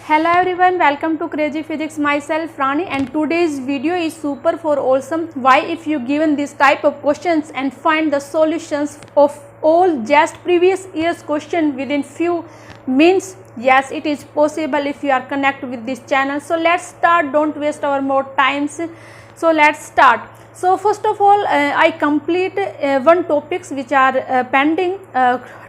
Hello everyone, welcome to Crazy Physics. Myself Rani, and today's video is super for awesome. Why? If you given this type of questions and find the solutions of all just previous year's question within few means, yes, it is possible if you are connected with this channel. So let's start, don't waste our more times. So let's start. So first of all, I complete one topics which are pending.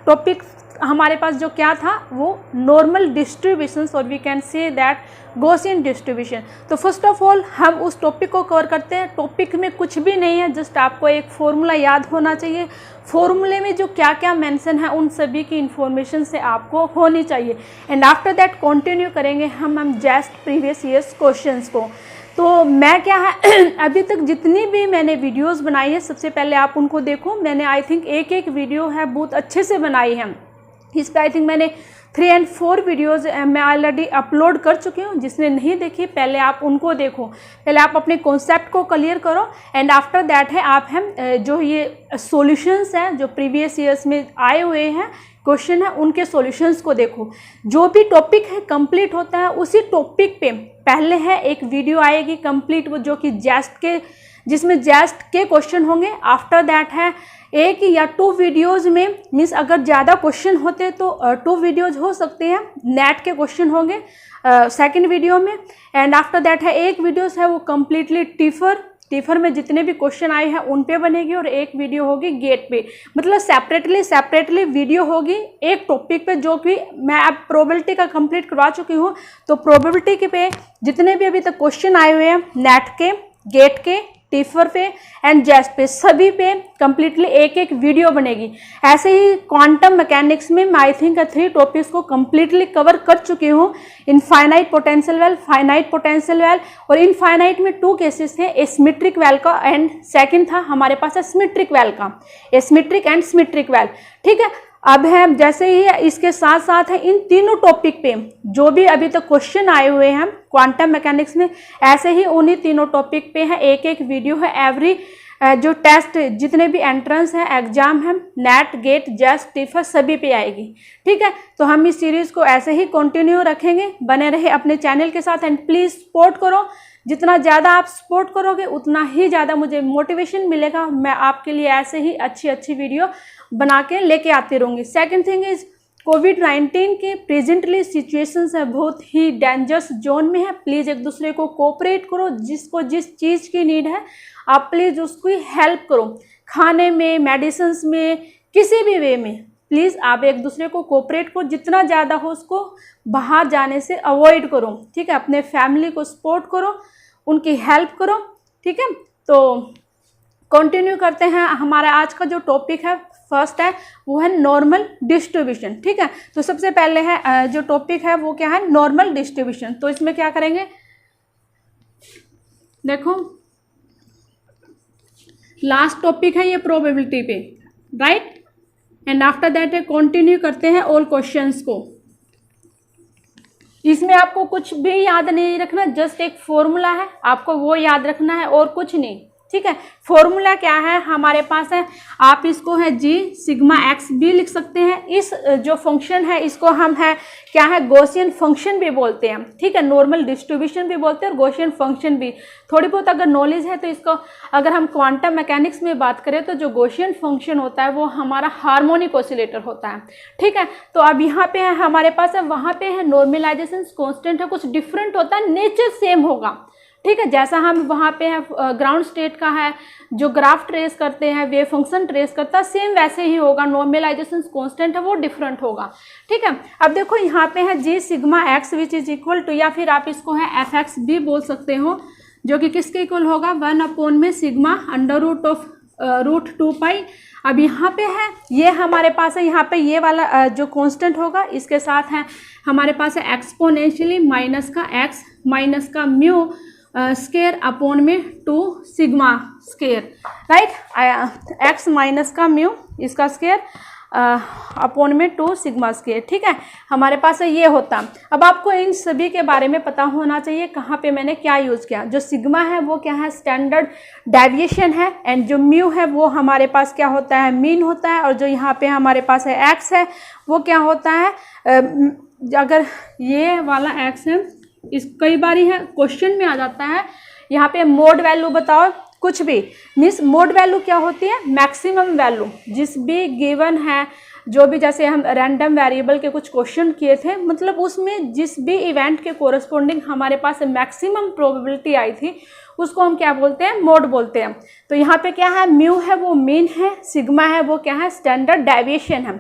Topic हमारे पास जो क्या था वो normal distributions और we can say that Gaussian distribution. तो first of all हम उस topic को कवर करते हैं। टॉपिक में कुछ भी नहीं है, जस्ट आपको एक फॉर्मूला याद होना चाहिए। फॉर्मूले में जो क्या क्या मेंशन है उन सभी की इंफॉर्मेशन से आपको होनी चाहिए। एंड आफ्टर दैट कंटिन्यू करेंगे हम जस्ट प्रीवियस ईयर्स क्वेश्चंस को। तो मैं क्या है अभी तक जितनी भी मैंने वीडियोस बनाई है, सबसे पहले आप उनको देखो। मैंने आई थिंक एक वीडियो है बहुत अच्छे से बनाई है। इस पर आई थिंक मैंने 3 और 4 वीडियोस मैं ऑलरेडी अपलोड कर चुकी हूँ। जिसने नहीं देखी पहले आप उनको देखो, पहले आप अपने कॉन्सेप्ट को क्लियर करो। एंड आफ्टर दैट है आप हम जो ये सॉल्यूशंस हैं जो प्रीवियस ईयर्स में आए हुए हैं क्वेश्चन है उनके सॉल्यूशंस को देखो। जो भी टॉपिक है कंप्लीट होता है उसी टॉपिक पे पहले है एक वीडियो आएगी कंप्लीट, वो जो कि जिसमें जेस्ट के क्वेश्चन होंगे। आफ्टर दैट है 1 या 2 वीडियोस में, मीन्स अगर ज़्यादा क्वेश्चन होते तो 2 वीडियोस हो सकते हैं, नेट के क्वेश्चन होंगे सेकंड वीडियो में। एंड आफ्टर दैट है 1 वीडियोस है वो कम्प्लीटली टीफर में जितने भी क्वेश्चन आए हैं उन पे बनेगी, और 1 वीडियो होगी गेट पे। मतलब सेपरेटली वीडियो होगी एक टॉपिक पे, जो कि मैं अब प्रोबेबिलिटी का कंप्लीट करवा चुकी हूँ। तो प्रोबेबिलिटी के पे जितने भी अभी तक क्वेश्चन आए हुए हैं नेट के, गेट के, टीफर पे एंड जेस्ट पे, सभी पे कम्प्लीटली एक वीडियो बनेगी। ऐसे ही क्वांटम मैकेनिक्स में मैं आई थिंक 3 टॉपिक्स को कम्प्लीटली कवर कर चुकी हूँ। Infinite potential well, finite potential well, और इनफाइनाइट में 2 केसेस थे, एसिमेट्रिक वेल का एंड सेकंड था हमारे पास सिमेट्रिक वेल का, एसिमेट्रिक एंड सिमेट्रिक वेल। ठीक है, अब है जैसे ही इसके साथ साथ है इन तीनों टॉपिक पे जो भी अभी तक क्वेश्चन आए हुए हैं क्वांटम मैकेनिक्स में, ऐसे ही उन्हीं तीनों टॉपिक पे है एक वीडियो है एवरी जो टेस्ट जितने भी एंट्रेंस है एग्जाम है नेट, गेट, जेस्ट, टीफर सभी पे आएगी। ठीक है, तो हम इस सीरीज को ऐसे ही कंटिन्यू रखेंगे। बने रहे अपने चैनल के साथ एंड प्लीज़ सपोर्ट करो। जितना ज़्यादा आप सपोर्ट करोगे उतना ही ज़्यादा मुझे मोटिवेशन मिलेगा। मैं आपके लिए ऐसे ही अच्छी वीडियो बना के लेके आती रहूँगी। सेकंड थिंग इज़ कोविड-19 के प्रेजेंटली सिचुएशंस है बहुत ही डेंजरस जोन में है। प्लीज़ एक दूसरे को कोऑपरेट करो, जिसको जिस चीज़ की नीड है आप प्लीज़ उसकी हेल्प करो, खाने में, मेडिसिन्स में, किसी भी वे में। प्लीज़ आप एक दूसरे को कोऑपरेट करो, जितना ज़्यादा हो उसको बाहर जाने से अवॉइड करो। ठीक है, अपने फैमिली को सपोर्ट करो, उनकी हेल्प करो। ठीक है, तो कंटिन्यू करते हैं। हमारा आज का जो टॉपिक है फर्स्ट है वो है नॉर्मल डिस्ट्रीब्यूशन। ठीक है, तो सबसे पहले है जो टॉपिक है वो क्या है, नॉर्मल डिस्ट्रीब्यूशन। तो इसमें क्या करेंगे, देखो लास्ट टॉपिक है ये प्रोबेबिलिटी पे, right. And after that continue करते हैं ऑल क्वेश्चंस को। इसमें आपको कुछ भी याद नहीं रखना, जस्ट एक फॉर्मूला है, आपको वो याद रखना है और कुछ नहीं। ठीक है, फॉर्मूला क्या है हमारे पास है, आप इसको है जी सिग्मा एक्स भी लिख सकते हैं। इस जो फंक्शन है इसको हम है क्या है, गॉसियन फंक्शन भी बोलते हैं। ठीक है, नॉर्मल डिस्ट्रीब्यूशन भी बोलते हैं और गॉसियन फंक्शन भी। थोड़ी बहुत अगर नॉलेज है तो इसको अगर हम क्वांटम मैकेनिक्स में बात करें तो जो गॉसियन फंक्शन होता है वो हमारा हार्मोनिक ऑसिलेटर होता है। ठीक है, तो अब यहाँ पे है हमारे पास है, वहाँ पे है नॉर्मलाइजेशन कॉन्स्टेंट है, कुछ डिफरेंट होता है, नेचर सेम होगा। ठीक है, जैसा हम वहाँ पे है ग्राउंड स्टेट का है जो ग्राफ ट्रेस करते हैं, वेव फंक्शन ट्रेस करता है, सेम वैसे ही होगा। नॉर्मलाइजेशन कांस्टेंट है वो डिफरेंट होगा। ठीक है, अब देखो यहाँ पे है G sigma X which is equal to, या फिर आप इसको है एफ एक्स भी बोल सकते हो, जो कि किसके इक्वल होगा, 1 में sigma under root of root 2 पाई। अब यहाँ पे है ये हमारे पास है, यहाँ पे ये वाला जो कांस्टेंट होगा इसके साथ है हमारे पास है एक्सपोनेंशियली माइनस का एक्स माइनस का म्यू स्केयर अपॉन में 2 sigma square, right. X minus का म्यू इसका स्केयर अपॉन में 2 सिग्मा स्केयर। ठीक है, हमारे पास ये होता। अब आपको इन सभी के बारे में पता होना चाहिए कहाँ पे मैंने क्या यूज़ किया। जो सिग्मा है वो क्या है, स्टैंडर्ड डेविएशन है, एंड जो म्यू है वो हमारे पास क्या होता है, मीन होता है, और जो यहाँ पे हमारे पास है एक्स है वो क्या होता है, अगर ये वाला x है, इस कई बार है क्वेश्चन में आ जाता है, यहाँ पे मोड वैल्यू बताओ कुछ भी, मीन्स मोड वैल्यू क्या होती है, मैक्सिमम वैल्यू जिस भी गिवन है, जो भी जैसे हम रैंडम वेरिएबल के कुछ क्वेश्चन किए थे, मतलब उसमें जिस भी इवेंट के कोरस्पॉन्डिंग हमारे पास मैक्सिमम प्रोबेबिलिटी आई थी उसको हम क्या बोलते हैं, मोड बोलते हैं। तो यहाँ पे क्या है, म्यू है वो मीन है, सिग्मा है वो क्या है, स्टैंडर्ड डेविएशन है।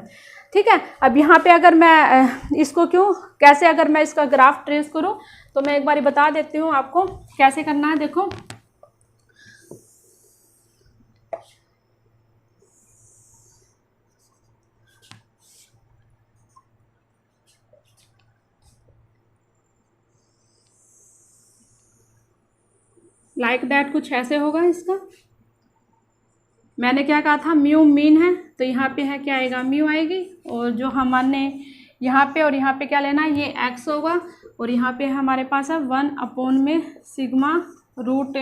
ठीक है, अब यहाँ पे अगर मैं इसको कैसे अगर मैं इसका ग्राफ ट्रेस करूँ तो मैं एक बार बता देती हूँ आपको कैसे करना है। देखो लाइक दैट कुछ ऐसे होगा इसका। मैंने क्या कहा था, म्यू मीन है, तो यहाँ पे है क्या आएगा, म्यू आएगी, और जो हमने यहाँ पे और यहाँ पे क्या लेना है, ये एक्स होगा, और यहाँ पे हमारे पास है 1 में सिग्मा रूट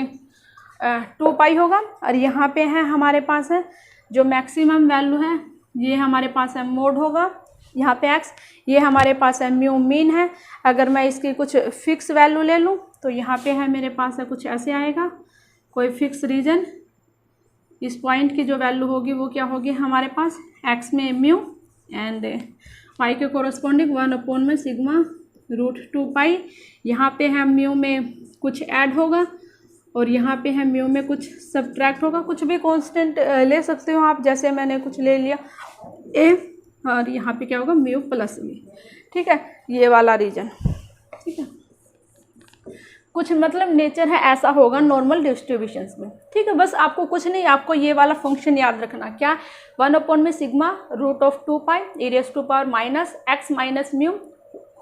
2 पाई होगा, और यहाँ पे है हमारे पास है जो मैक्सिमम वैल्यू है, ये हमारे पास है मोड होगा, यहाँ पे एक्स, ये हमारे पास है म्यू मीन है। अगर मैं इसकी कुछ फिक्स वैल्यू ले लूँ तो यहाँ पे है मेरे पास है कुछ ऐसे आएगा, कोई फिक्स रीजन, इस पॉइंट की जो वैल्यू होगी वो क्या होगी हमारे पास, एक्स में म्यू एंड पाई के कोरस्पॉन्डिंग 1 में सिग्मा रूट 2 पाई। यहाँ पे है म्यू में कुछ ऐड होगा, और यहाँ पे है म्यू में कुछ सब्ट्रैक्ट होगा, कुछ भी कांस्टेंट ले सकते हो आप, जैसे मैंने कुछ ले लिया ए, और यहाँ पे क्या होगा, म्यू प्लस बी। ठीक है, ये वाला रीजन। ठीक है, कुछ मतलब नेचर है ऐसा होगा नॉर्मल डिस्ट्रीब्यूशंस में। ठीक है, बस आपको कुछ नहीं, आपको ये वाला फंक्शन याद रखना, क्या, 1 में sigma root of 2 pi e raise to power minus x minus mu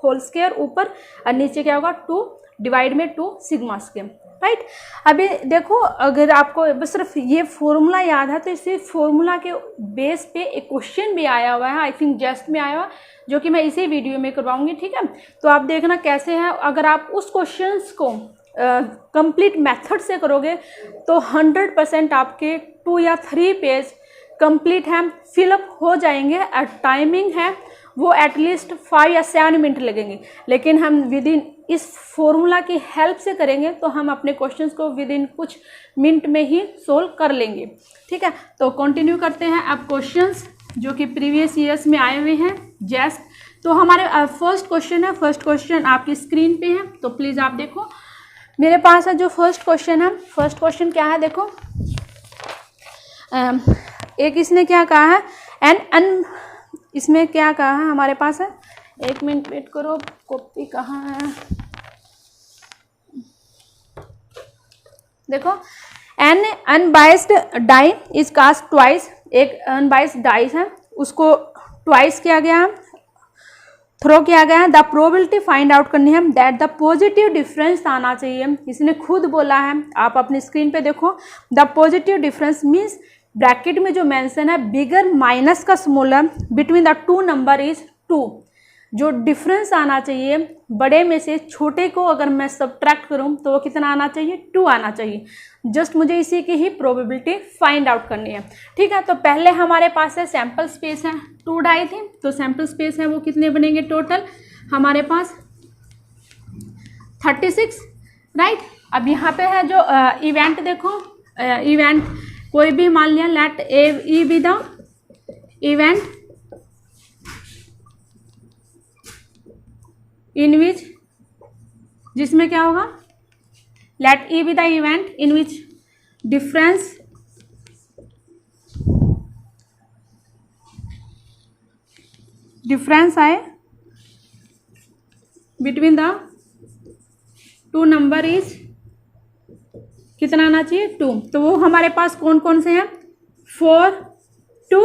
whole square ऊपर, और नीचे क्या होगा 2 डिवाइड में 2 सिग्मा स्क्वायर। राइट, अभी देखो अगर आपको बस सिर्फ ये फॉर्मूला याद है तो इसी फॉर्मूला के बेस पे एक क्वेश्चन भी आया हुआ है, आई थिंक जस्ट में आया हुआ, जो कि मैं इसी वीडियो में करवाऊंगी। ठीक है, तो आप देखना कैसे है, अगर आप उस क्वेश्चंस को कंप्लीट मेथड से करोगे तो 100% आपके 2 या 3 पेज कंप्लीट है, फिलअप हो जाएंगे। और टाइमिंग है वो एटलीस्ट 5 या 7 मिनट लगेंगे, लेकिन हम विद इन इस फॉर्मूला की हेल्प से करेंगे तो हम अपने क्वेश्चंस को विद इन कुछ मिनट में ही सोल्व कर लेंगे। ठीक है, तो कंटिन्यू करते हैं अब क्वेश्चंस जो कि प्रीवियस ईयर्स में आए हुए हैं जस्ट। तो हमारे फर्स्ट क्वेश्चन है, फर्स्ट क्वेश्चन आपकी स्क्रीन पे है, तो प्लीज़ आप देखो मेरे पास है जो फर्स्ट क्वेश्चन है। फर्स्ट क्वेश्चन क्या है, देखो एक इसने क्या कहा है, इसमें क्या कहा है हमारे पास है, 1 मिनट वेट करो, कॉपी कहाँ है, देखो an unbiased die is cast twice, एक अनबाइस्ड डाई है उसको ट्वाइस किया गया है, थ्रो किया गया है। द प्रोबेबिलिटी फाइंड आउट करनी है दैट द पॉजिटिव डिफरेंस आना चाहिए, इसने खुद बोला है, आप अपनी स्क्रीन पे देखो। The positive difference means bracket में जो मेंशन है बिगर माइनस का smaller between the 2 number is 2, जो डिफरेंस आना चाहिए बड़े में से छोटे को अगर मैं सब्ट्रैक्ट करूं तो वो कितना आना चाहिए, 2 आना चाहिए। जस्ट मुझे इसी की ही प्रोबेबिलिटी फाइंड आउट करनी है। ठीक है, तो पहले हमारे पास है सैंपल स्पेस है 2 डाई थी, तो सैंपल स्पेस है वो कितने बनेंगे टोटल हमारे पास 36। राइट, अब यहाँ पे है जो इवेंट, देखो इवेंट कोई भी मान लिया, let A be the event in which, जिसमें क्या होगा, let E be the event in which difference आए बिटवीन द 2 नंबर इज कितना आना चाहिए, 2। तो वो हमारे पास कौन कौन से हैं, 4, 2।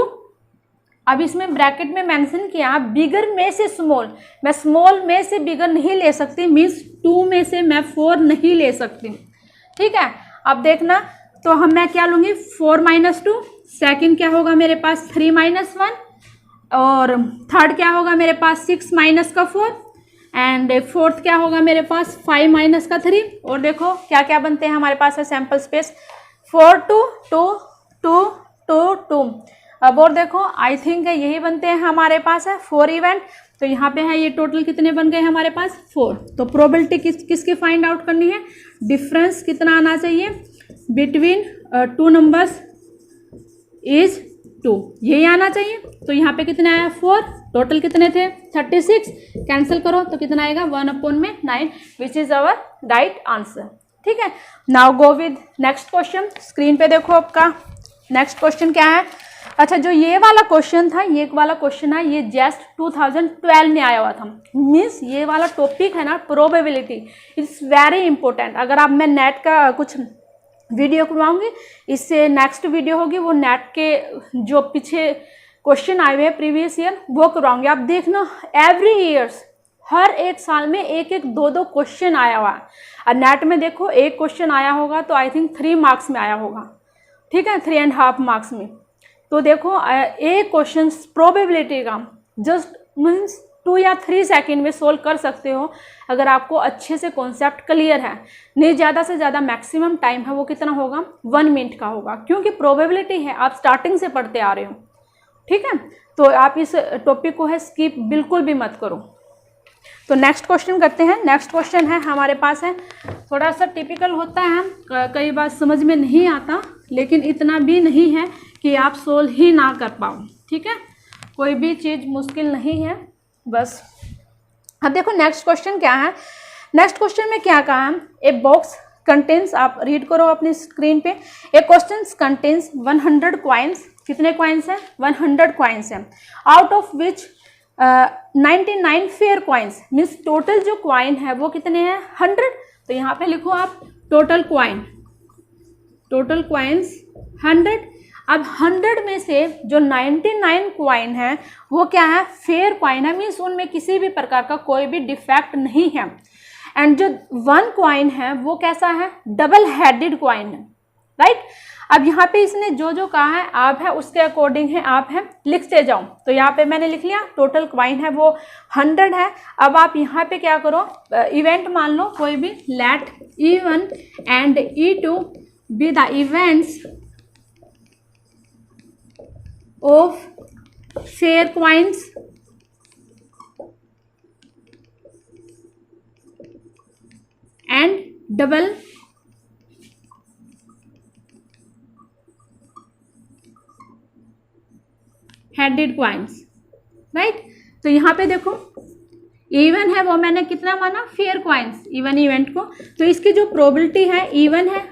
अब इसमें ब्रैकेट में मेंशन किया बिगर में से स्मॉल, मैं स्मॉल में से बिगर नहीं ले सकती, मीन्स 2 में से मैं 4 नहीं ले सकती। ठीक है, अब देखना, तो मैं क्या लूँगी 4 - 2, सेकंड क्या होगा मेरे पास 3 - 1, और थर्ड क्या होगा मेरे पास 6 - 4, एंड फोर्थ क्या होगा मेरे पास 5 - 3। और देखो क्या क्या बनते हैं हमारे पास है सैम्पल स्पेस 4, 2, 2, 2, 2, 2। अब और देखो आई थिंक यही बनते हैं हमारे पास है 4 इवेंट। तो यहाँ पे है ये टोटल कितने बन गए हमारे पास 4। तो प्रोबेबिलिटी किसकी फाइंड आउट करनी है, डिफरेंस कितना आना चाहिए बिटवीन 2 नंबर्स इज 2, यही आना चाहिए। तो यहाँ पे कितना आया 4, टोटल कितने थे 36, कैंसिल करो तो कितना आएगा 1/9 which is our right answer. ठीक है, now go with next question. Screen पे देखो आपका नेक्स्ट क्वेश्चन क्या है। अच्छा, जो ये वाला क्वेश्चन था, ये वाला क्वेश्चन है, ये जस्ट 2012 में आया हुआ था। मीन्स ये वाला टॉपिक है ना प्रोबेबिलिटी, इट्स वेरी इंपॉर्टेंट। अगर आप मैं नेट का कुछ वीडियो करवाऊंगी, इससे नेक्स्ट वीडियो होगी वो नेट के जो पीछे क्वेश्चन आए हुए हैं प्रीवियस ईयर वो करवाऊंगी। आप देखना एवरी ईयर्स हर एक साल में एक एक 2 क्वेश्चन आया हुआ है। और नेट में देखो एक क्वेश्चन आया होगा तो आई थिंक 3 मार्क्स में आया होगा, ठीक है, 3.5 मार्क्स में। तो देखो एक क्वेश्चन प्रोबेबिलिटी का जस्ट मीन्स 2 या 3 सेकेंड में सोल्व कर सकते हो अगर आपको अच्छे से कॉन्सेप्ट क्लियर है। नहीं, ज़्यादा से ज़्यादा मैक्सिमम टाइम है वो कितना होगा 1 मिनट का होगा, क्योंकि प्रोबेबिलिटी है आप स्टार्टिंग से पढ़ते आ रहे हो। ठीक है, तो आप इस टॉपिक को है स्किप बिल्कुल भी मत करो। तो नेक्स्ट क्वेश्चन करते हैं। नेक्स्ट क्वेश्चन है हमारे पास है, थोड़ा सा टिपिकल होता है, कई बार समझ में नहीं आता, लेकिन इतना भी नहीं है कि आप सोल्व ही ना कर पाओ। ठीक है, कोई भी चीज़ मुश्किल नहीं है बस। अब देखो नेक्स्ट क्वेश्चन क्या है। नेक्स्ट क्वेश्चन में क्या कहा है, ए बॉक्स कंटेन्स, आप रीड करो अपनी स्क्रीन पे, ए क्वेश्चन कंटेन्स 100 कॉइन्स। कितने कॉइन्स हैं 100 कॉइन्स हैं, out of which 99 fair coins, means total जो कॉइन है वो कितने हैं 100। तो यहाँ पे लिखो आप टोटल कॉइन, टोटल कॉइन्स 100। अब 100 में से जो 99 कॉइन है वो क्या है फेयर कॉइन है, मीन्स उनमें किसी भी प्रकार का कोई भी डिफेक्ट नहीं है। एंड जो 1 कॉइन है वो कैसा है डबल हेडेड कॉइन है, राइट। अब यहाँ पे इसने जो जो कहा है आप है उसके अकॉर्डिंग है आप है लिखते जाओ। तो यहाँ पे मैंने लिख लिया टोटल कॉइन है वो 100 है। अब आप यहाँ पे क्या करो, इवेंट मान लो कोई भी, let E1 and E2 be the events of fair coins and double headed coins, right. तो यहाँ पे देखो इवन है वो मैंने कितना माना फेयर कॉइन्स, इवन इवेंट को। तो इसकी जो प्रोबेबिलिटी है इवन है,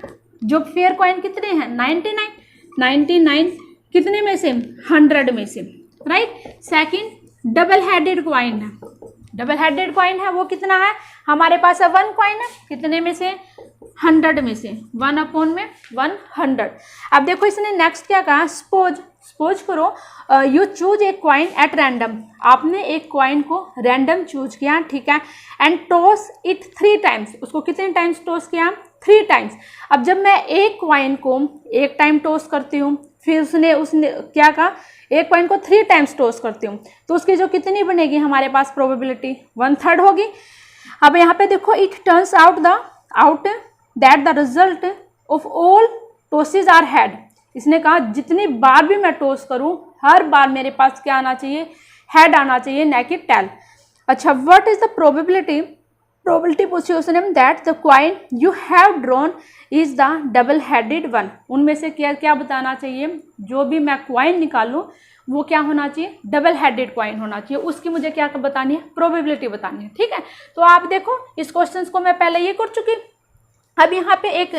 जो फेयर कॉइन कितने हैं 99 कितने में से 100 में से, right. Second double headed coin है, डबल हेडेड कॉइन है वो कितना है हमारे पास है 1 कॉइन है, कितने में से 100 में से 1/100। अब देखो इसने नेक्स्ट क्या कहा, सपोज करो you choose a coin at random, आपने एक कॉइन को रैंडम चूज किया, ठीक है, एंड टॉस इट 3 टाइम्स, उसको कितने टाइम्स टॉस किया 3 टाइम्स। अब जब मैं एक कॉइन को एक टाइम टॉस करती हूँ, फिर उसने क्या कहा एक कॉइन को 3 टाइम्स टॉस करती हूँ, तो उसकी जो कितनी बनेगी हमारे पास प्रोबेबिलिटी 1/3 होगी। अब यहाँ पे देखो it turns out that the result of all tosses are head, इसने कहा जितनी बार भी मैं टॉस करूं हर बार मेरे पास क्या आना चाहिए हेड आना चाहिए, ना कि टेल। अच्छा, व्हाट इज द प्रोबेबिलिटी पूछी उसने, that the coin you have drawn is the double headed one, उनमें से क्या क्या बताना चाहिए, जो भी मैं कॉइन निकालूं वो क्या होना चाहिए डबल हेडेड कॉइन होना चाहिए, उसकी मुझे क्या बतानी है प्रोबेबिलिटी बतानी है। ठीक है, तो आप देखो इस क्वेश्चन को मैं पहले ये कर चुकी। अब यहाँ पे एक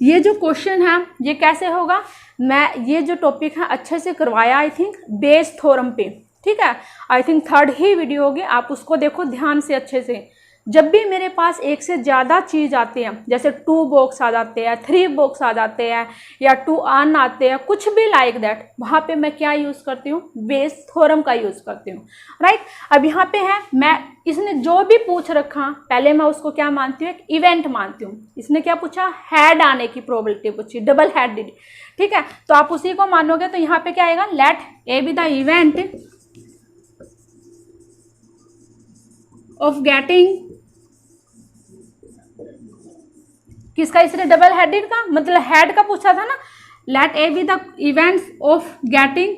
ये जो क्वेश्चन है ये कैसे होगा, मैं ये जो टॉपिक है अच्छे से करवाया आई थिंक बेस थ्योरम पे, ठीक है, I think 3rd he video होगी, आप उसको देखो ध्यान से अच्छे से। जब भी मेरे पास एक से ज़्यादा चीज़ आती है, जैसे 2 बॉक्स आ जाते हैं, 3 बॉक्स आ जाते हैं, या 2 आन आते हैं, कुछ भी लाइक दैट, वहाँ पे मैं क्या यूज़ करती हूँ बेस थ्योरम का यूज़ करती हूँ, राइट। अब यहाँ पे है मैं इसने जो भी पूछ रखा पहले मैं उसको क्या मानती हूँ एक इवेंट मानती हूँ। इसने क्या पूछा हेड आने की प्रोबेबिलिटी पूछी डबल हेडेड, ठीक है, तो आप उसी को मानोगे। तो यहाँ पे क्या आएगा let A be the event of getting, किसका, इसने डबल हेडेड का मतलब हेड का पूछा था ना, let A be the events of getting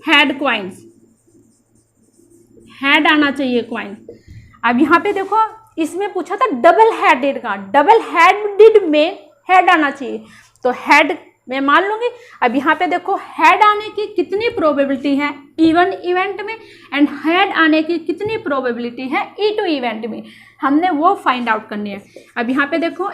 head coins, head आना चाहिए कॉइन। अब यहाँ पे देखो इसमें पूछा था डबल हेडेड का, डबल हेडेड में हेड आना चाहिए, तो हेड मैं मान लूंगी। अब यहाँ पे देखो हेड आने की कितनी प्रोबेबिलिटी है इवन इवेंट में एंड हेड आने की कितनी प्रोबेबिलिटी है E2 इवेंट में, हमने वो फाइंड आउट करनी है। अब यहाँ पे देखो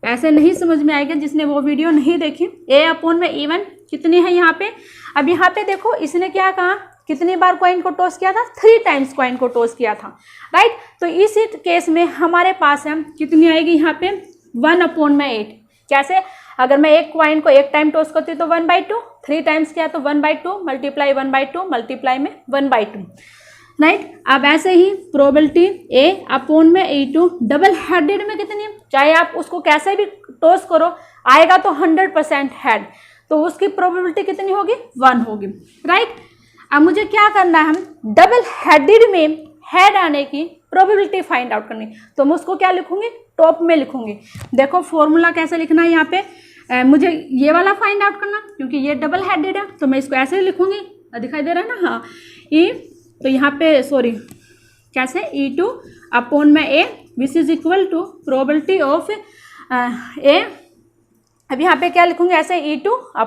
ऐसे नहीं समझ में आएगा जिसने वो वीडियो नहीं देखी। A/E1 कितनी है यहाँ पे। अब यहाँ पे देखो इसने क्या कहा, कितनी बार कॉइन को टॉस किया था, 3 टाइम्स कॉइन को टॉस किया था, राइट। तो इस केस में हमारे पास है कितनी आएगी यहाँ पे 1/8। कैसे, अगर मैं एक कॉइन को एक टाइम टॉस करती हूँ तो 1/2, 3 टाइम्स किया तो 1/2 मल्टीप्लाई 1/2 मल्टीप्लाई में 1/2, राइट। अब ऐसे ही प्रोबेबिलिटी A/E2 डबल हेडेड में कितनी, चाहे आप उसको कैसे भी टॉस करो आएगा तो 100% हेड, तो उसकी प्रोबेबिलिटी कितनी होगी 1 होगी, राइट। अब मुझे क्या करना है, हम डबल हेडेड में हेड आने की प्रोबेबिलिटी फाइंड आउट करनी, तो मैं उसको क्या लिखूंगी, टॉप में लिखूंगी। देखो फॉर्मूला कैसे लिखना है यहाँ पे, मुझे ये वाला फाइंड आउट करना क्योंकि ये डबल हेडेड है, तो मैं इसको ऐसे लिखूंगी, दिखाई दे रहा है ना, हाँ ई, तो यहाँ पे सॉरी कैसे E2/A which is equal to probability of A। अब यहाँ पे क्या लिखूंगी ऐसे E2/A,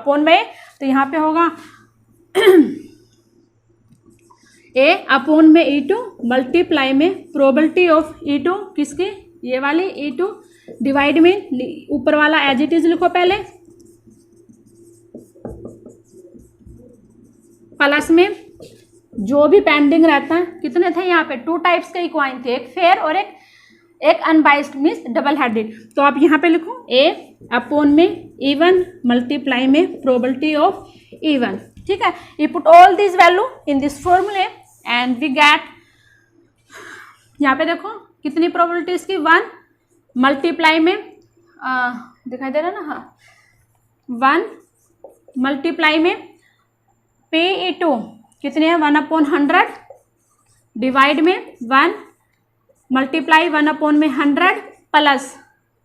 तो यहाँ पे होगा A/E2 मल्टीप्लाई में प्रोबेबिलिटी ऑफ E2 किसकी, ये वाली E2 डिवाइड में ऊपर वाला एज इट इज लिखो पहले, प्लस में जो भी पेंडिंग रहता है, कितने थे यहाँ पे 2 टाइप्स के कॉइन थे, एक फेयर और एक अनबाइस्ड मीन्स डबल हेडेड। तो आप यहाँ पे लिखो A/E1 मल्टीप्लाई में प्रोबेबिलिटी ऑफ E1, ठीक है। You put all this value in this फॉर्मूले एंड वी गेट, यहाँ पे देखो कितनी प्रोबेबिलिटी इसकी 1 मल्टीप्लाई में दिखाई दे रहा है ना, हाँ 1 मल्टीप्लाई में P/E2 कितने हैं 1/100 डिवाइड में 1 मल्टीप्लाई 1/100 प्लस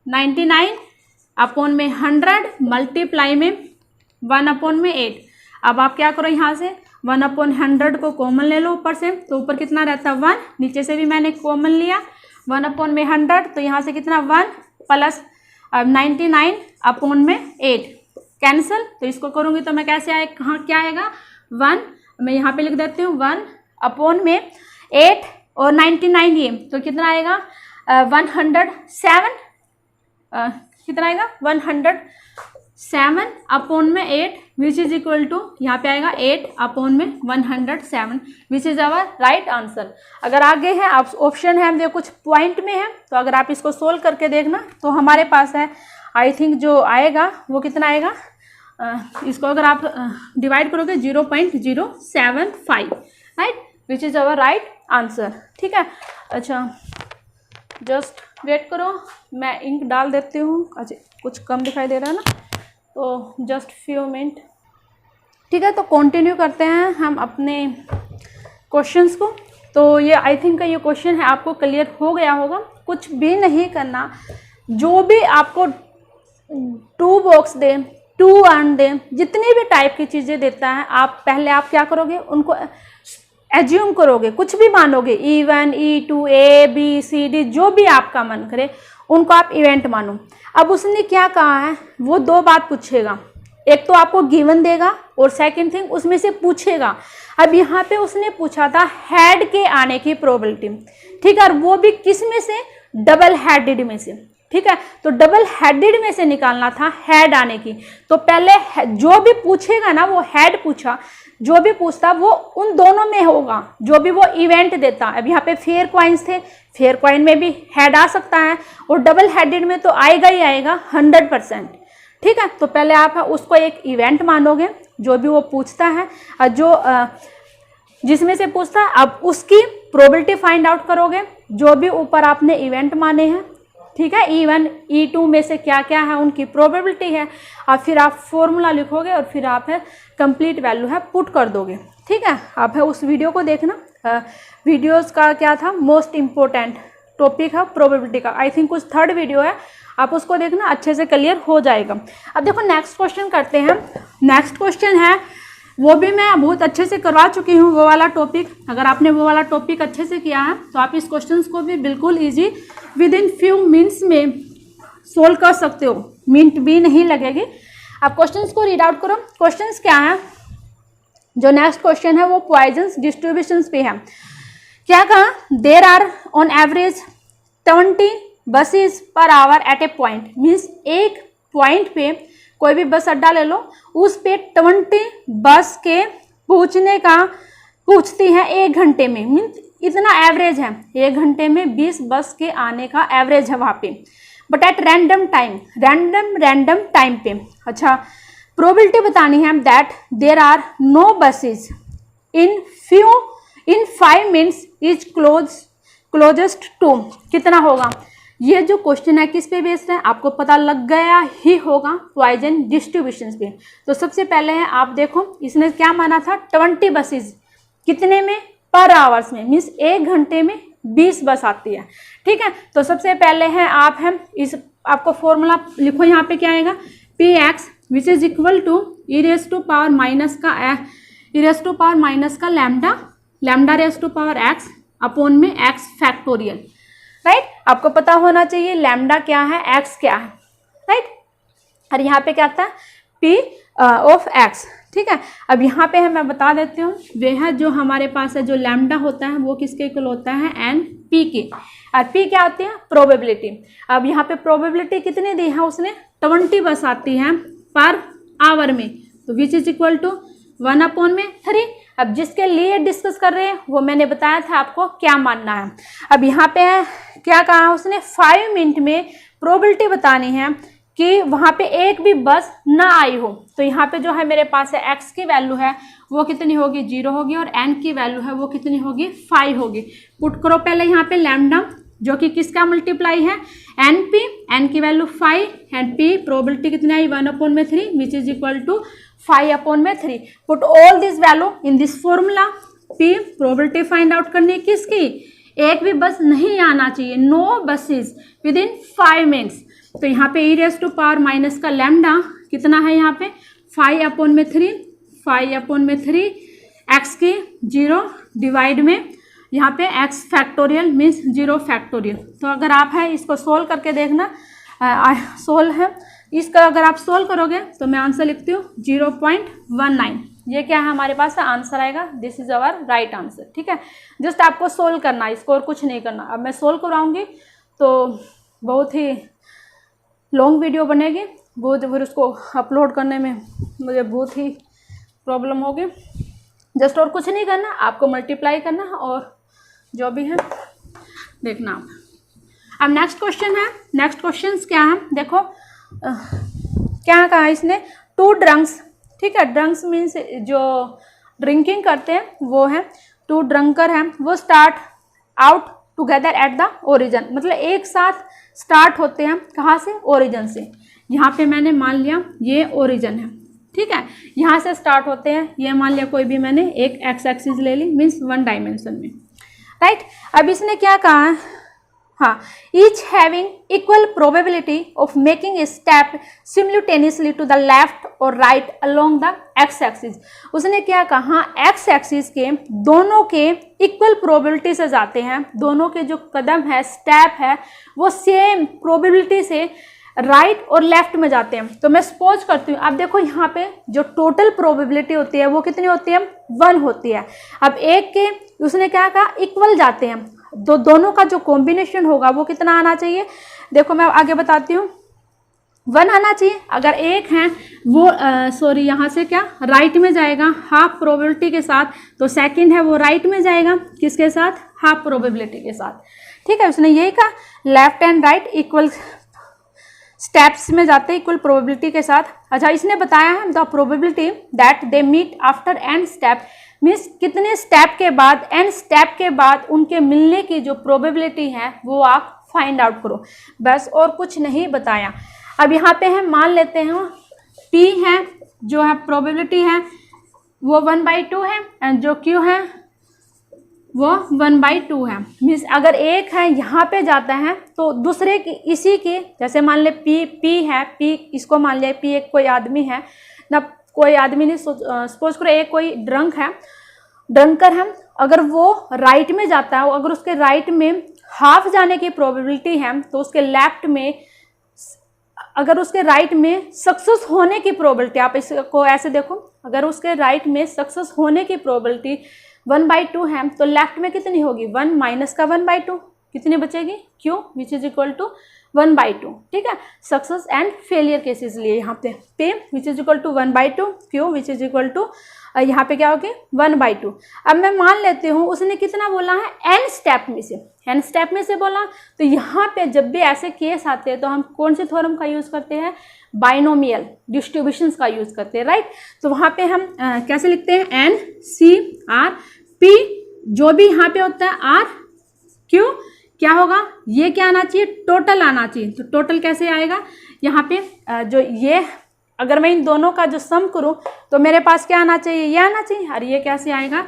99/100 मल्टीप्लाई में 1/8। अब आप क्या करो, यहाँ से 1/100 को कॉमन ले लो ऊपर से, तो ऊपर कितना रहता है 1, नीचे से भी मैंने कॉमन लिया 1/100, तो यहाँ से कितना 1 प्लस 99/8 कैंसिल, तो इसको करूँगी तो मैं कैसे आए, कहाँ क्या आएगा 1, मैं यहाँ पे लिख देती हूँ 1/8 और 99 ये, तो कितना आएगा 107, कितना आएगा 107/8 विच इज इक्वल टू, यहाँ पे आएगा 8/107 which is our right answer. अगर आगे है आप ऑप्शन है जो कुछ पॉइंट में है, तो अगर आप इसको सोल्व करके देखना तो हमारे पास है आई थिंक जो आएगा वो कितना आएगा, इसको अगर आप डिवाइड करोगे 0.075, right, which is our right answer, ठीक है। अच्छा जस्ट वेट करो, मैं इंक डाल देती हूँ, अच्छा कुछ कम दिखाई दे रहा है ना, तो जस्ट फ्यू मिनट, ठीक है। तो कंटिन्यू करते हैं हम अपने क्वेश्चंस को। तो ये आई थिंक ये क्वेश्चन है आपको क्लियर हो गया होगा, कुछ भी नहीं करना, जो भी आपको 2 बॉक्स दे 2 1 दे, जितनी भी टाइप की चीज़ें देता है, आप पहले आप क्या करोगे, उनको एज्यूम करोगे, कुछ भी मानोगे, E1 E2 A B C D जो भी आपका मन करे उनको आप इवेंट मानो। अब उसने क्या कहा है, वो 2 बात पूछेगा, एक तो आपको गिवन देगा और सेकंड थिंग उसमें से पूछेगा। अब यहाँ पे उसने पूछा था हेड के आने की प्रोबेबिलिटी, ठीक है, और वो भी किस में से, डबल हेडेड में से, ठीक है। तो डबल हेडेड में से निकालना था हेड आने की, तो पहले जो भी पूछेगा ना वो हेड पूछा, जो भी पूछता वो उन दोनों में होगा जो भी वो इवेंट देता। अब यहाँ पे फेयर कॉइन्स थे, फेयर कॉइन में भी हेड आ सकता है और डबल हेडेड में तो आएगा ही आएगा 100%, ठीक है। तो पहले आप उसको एक इवेंट मानोगे जो भी वो पूछता है, और जो जिसमें से पूछता है अब उसकी प्रोबेबिलिटी फाइंड आउट करोगे, जो भी ऊपर आपने इवेंट माने हैं, ठीक है, E1 E2 में से क्या क्या है उनकी प्रोबेबिलिटी है, और फिर आप फॉर्मूला लिखोगे और फिर आप है कंप्लीट वैल्यू है पुट कर दोगे, ठीक है। आप है उस वीडियो को देखना, वीडियोस का क्या था, मोस्ट इम्पोर्टेंट टॉपिक है प्रोबेबिलिटी का, आई थिंक कुछ 3rd वीडियो है, आप उसको देखना, अच्छे से क्लियर हो जाएगा। अब देखो नेक्स्ट क्वेश्चन करते हैं। नेक्स्ट क्वेश्चन है वो भी मैं बहुत अच्छे से करवा चुकी हूँ वो वाला टॉपिक। अगर आपने वो वाला टॉपिक अच्छे से किया है तो आप इस क्वेश्चंस को भी बिल्कुल easy with in few minutes में सोल्व कर सकते हो, मिनट भी नहीं लगेगी। आप क्वेश्चंस को रीड आउट करो। क्वेश्चंस क्या है, जो नेक्स्ट क्वेश्चन है वो पॉइजन्स डिस्ट्रीब्यूशंस पे है। क्या कहा, there are on average 20 buses per hour at a point, means एक पॉइंट पे कोई भी बस अड्डा ले लो, उस पे 20 बस के पूछती हैं 1 घंटे में, मीन्स इतना एवरेज है, 1 घंटे में 20 बस के आने का एवरेज है वहाँ पे, बट एट रैंडम टाइम पे। अच्छा, प्रोबेबिलिटी बतानी है that there are no buses in 5 minutes is closest to, कितना होगा। ये जो क्वेश्चन है किस पे बेस्ड है आपको पता लग गया ही होगा, पॉइजन डिस्ट्रीब्यूशंस पे। तो सबसे पहले है आप देखो, इसने क्या माना था 20 बसेस कितने में, पर आवर्स में, मीन्स 1 घंटे में 20 बस आती है। ठीक है, तो सबसे पहले है आप है इस आपको फॉर्मूला लिखो, यहाँ पे क्या आएगा, P x which is equal to e raise to power minus का lambda raise to power X upon में एक्स फैक्टोरियल, राइट। आपको पता होना चाहिए लैम्डा क्या है, एक्स क्या है, राइट। और यहाँ पे क्या था, पी ऑफ एक्स। ठीक है, अब यहाँ पे है मैं बता देती हूँ, वह जो हमारे पास है जो लैम्डा होता है वो किसके इक्वल होता है, एन पी के, और पी क्या होती है, प्रोबेबिलिटी। अब यहाँ पे प्रोबेबिलिटी कितनी दी है उसने, 20 बस आती है पर आवर में, तो विच इज इक्वल टू 1/3। अब जिसके लिए डिस्कस कर रहे हैं वो मैंने बताया था आपको क्या मानना है। अब यहाँ पे है क्या कहा उसने, 5 मिनट में प्रोबेबिलिटी बतानी है कि वहाँ पे एक भी बस ना आई हो। तो यहाँ पे जो है मेरे पास है x की वैल्यू है वो कितनी होगी, 0 होगी, और n की वैल्यू है वो कितनी होगी, 5 होगी। पुट करो पहले यहाँ पे लैम्डा जो कि किसका मल्टीप्लाई है, n की वैल्यू 5 एंड p प्रोबेबिलिटी कितनी आई 1/3 which is equal to 5/3। Put all this value in this formula. p probability find out करनी है किसकी, एक भी बस नहीं आना चाहिए, no buses within 5 minutes. तो यहाँ पे e raise to power minus का लैम्डा कितना है, यहाँ पे 5/3 एक्स की 0 डिवाइड में यहाँ पे एक्स फैक्टोरियल मीन्स 0 फैक्टोरियल। तो अगर आप है इसको सोल्व करके देखना, सोल्व है इसका, अगर आप सोल्व करोगे तो मैं आंसर लिखती हूँ 0.19। ये क्या है हमारे पास आंसर आएगा, this is our right answer. ठीक है, जस्ट आपको सोल्व करना है, इसको और कुछ नहीं करना। अब मैं सोल्व कराऊंगी तो बहुत ही लॉन्ग वीडियो बनेगी, बहुत फिर उसको अपलोड करने में मुझे बहुत ही प्रॉब्लम होगी। जस्ट और कुछ नहीं करना, आपको मल्टीप्लाई करना और जो भी है देखना आप। अब नेक्स्ट क्वेश्चन है, नेक्स्ट क्वेश्चन क्या है देखो, क्या कहा इसने, 2 ड्रंक्स। ठीक है, ड्रंक्स मीन्स जो ड्रिंकिंग करते हैं वो है, 2 ड्रंकर हैं, वो start out together at the origin, मतलब एक साथ स्टार्ट होते हैं, कहाँ से, ओरिजिन से। यहाँ पे मैंने मान लिया ये ओरिजिन है, ठीक है, यहाँ से स्टार्ट होते हैं, ये मान लिया कोई भी मैंने एक एक्स एक्सिस ले ली, मीन्स 1 डायमेंशन में, राइट। अब इसने क्या कहा है, हाँ, each having equal probability of making a step simultaneously to the left और right along the X axis. उसने क्या कहा, एक्स एक्सिस के दोनों के इक्वल प्रोबेबिलिटी से जाते हैं, दोनों के जो कदम है, स्टेप है, वो सेम प्रोबेबिलिटी से राइट और लेफ्ट में जाते हैं। तो मैं सपोज करती हूँ, अब देखो यहाँ पे जो टोटल प्रोबेबिलिटी होती है वो कितनी होती है, 1 होती है। अब एक के उसने क्या कहा, इक्वल जाते हैं, दोनों का जो कॉम्बिनेशन होगा वो कितना आना चाहिए, देखो मैं आगे बताती हूँ, 1 आना चाहिए। अगर एक है वो सॉरी यहाँ से क्या राइट में जाएगा हाफ प्रोबेबिलिटी के साथ, तो सेकंड है वो राइट में जाएगा किसके साथ, हाफ प्रोबेबिलिटी के साथ। ठीक है, उसने यही कहा left and right equal steps में जाते हैं इक्वल प्रोबेबिलिटी के साथ। अच्छा, इसने बताया है the probability that they meet after n step, means कितने स्टेप के बाद, एन स्टेप के बाद उनके मिलने की जो प्रोबेबिलिटी है वो आप फाइंड आउट करो, बस और कुछ नहीं बताया। अब यहाँ पे है मान लेते हैं P है जो है प्रोबेबिलिटी है वो 1/2 है, एंड जो Q है वो 1/2 है। मीन्स अगर एक है यहाँ पे जाता है तो दूसरे की इसी की, जैसे मान ले P है, P इसको मान लिया P एक कोई आदमी है ना, कोई आदमी ने सपोज करो एक कोई ड्रंकर है, अगर वो राइट में जाता है, अगर उसके राइट में हाफ जाने की प्रोबेबिलिटी है तो उसके लेफ्ट में, अगर उसके राइट में सक्सेस होने की प्रोबेबिलिटी, आप इसको ऐसे देखो, अगर उसके राइट में सक्सेस होने की प्रोबेबिलिटी 1/2 है तो लेफ्ट में कितनी होगी, 1 माइनस का 1/2, कितनी बचेगी, Q which is equal to 1/2। ठीक है, सक्सेस एंड फेलियर केसेस लिए यहाँ पे P which is equal to 1/2, Q which is equal to यहाँ पे क्या होगी 1/2। अब मैं मान लेती हूँ उसने कितना बोला है, n स्टेप में से बोला, तो यहाँ पे जब भी ऐसे केस आते हैं तो हम कौन से थ्योरम का यूज करते हैं, बाइनोमियल डिस्ट्रीब्यूशंस का यूज करते हैं, राइट। तो वहाँ पे हम कैसे लिखते हैं, n C R P, जो भी यहाँ पे होता है R Q, क्या होगा, ये क्या आना चाहिए, टोटल आना चाहिए। तो टोटल कैसे आएगा, यहाँ पे जो ये, अगर मैं इन दोनों का जो सम करूं तो मेरे पास क्या आना चाहिए, ये आना चाहिए, और ये कैसे आएगा,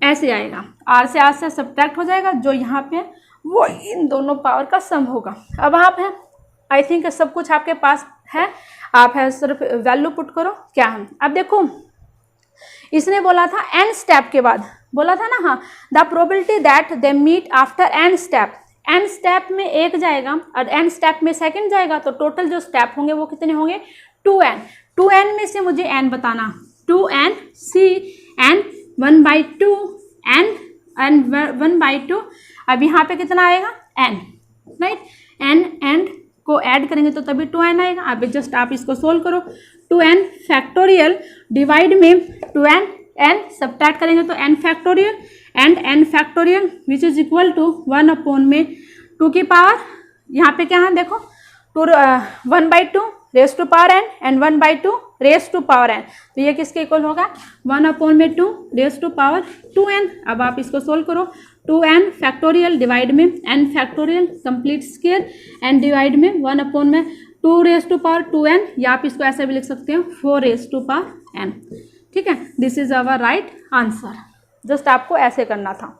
ऐसे आएगा, R से सब्ट्रैक्ट हो जाएगा, जो यहाँ पे वो इन दोनों पावर का सम होगा। अब आप है, आई थिंक सब कुछ आपके पास है, आप है सिर्फ वैल्यू पुट करो क्या है। अब देखो इसने बोला था n स्टेप के बाद, बोला था ना, हाँ, the probability that they meet after n step में एक जाएगा और n स्टेप में सेकंड जाएगा, तो टोटल जो स्टेप होंगे वो कितने होंगे, 2n में से मुझे n बताना, 2n C n 1/2 n 1/2, अब यहाँ पे कितना आएगा, n, राइट, n को ऐड करेंगे तो तभी 2n आएगा। अब जस्ट आप इसको सोल्व करो, 2n फैक्टोरियल डिवाइड में 2n n सब्ट्रैक्ट करेंगे तो n factorial and n factorial which is equal to 1/2 की पावर, यहाँ पे क्या है देखो, 1/2 raise to power n and 1/2 raise to power n, तो ये किसके इक्वल होगा, 1/2 रेस टू पावर 2n। अब आप इसको सोल्व करो, 2n फैक्टोरियल डिवाइड में n factorial complete square and divide में 1/2 रेस टू पावर 2n, या आप इसको ऐसे भी लिख सकते हो 4 रेस टू पावर n। ठीक है, this is our right answer, just आपको ऐसे करना था।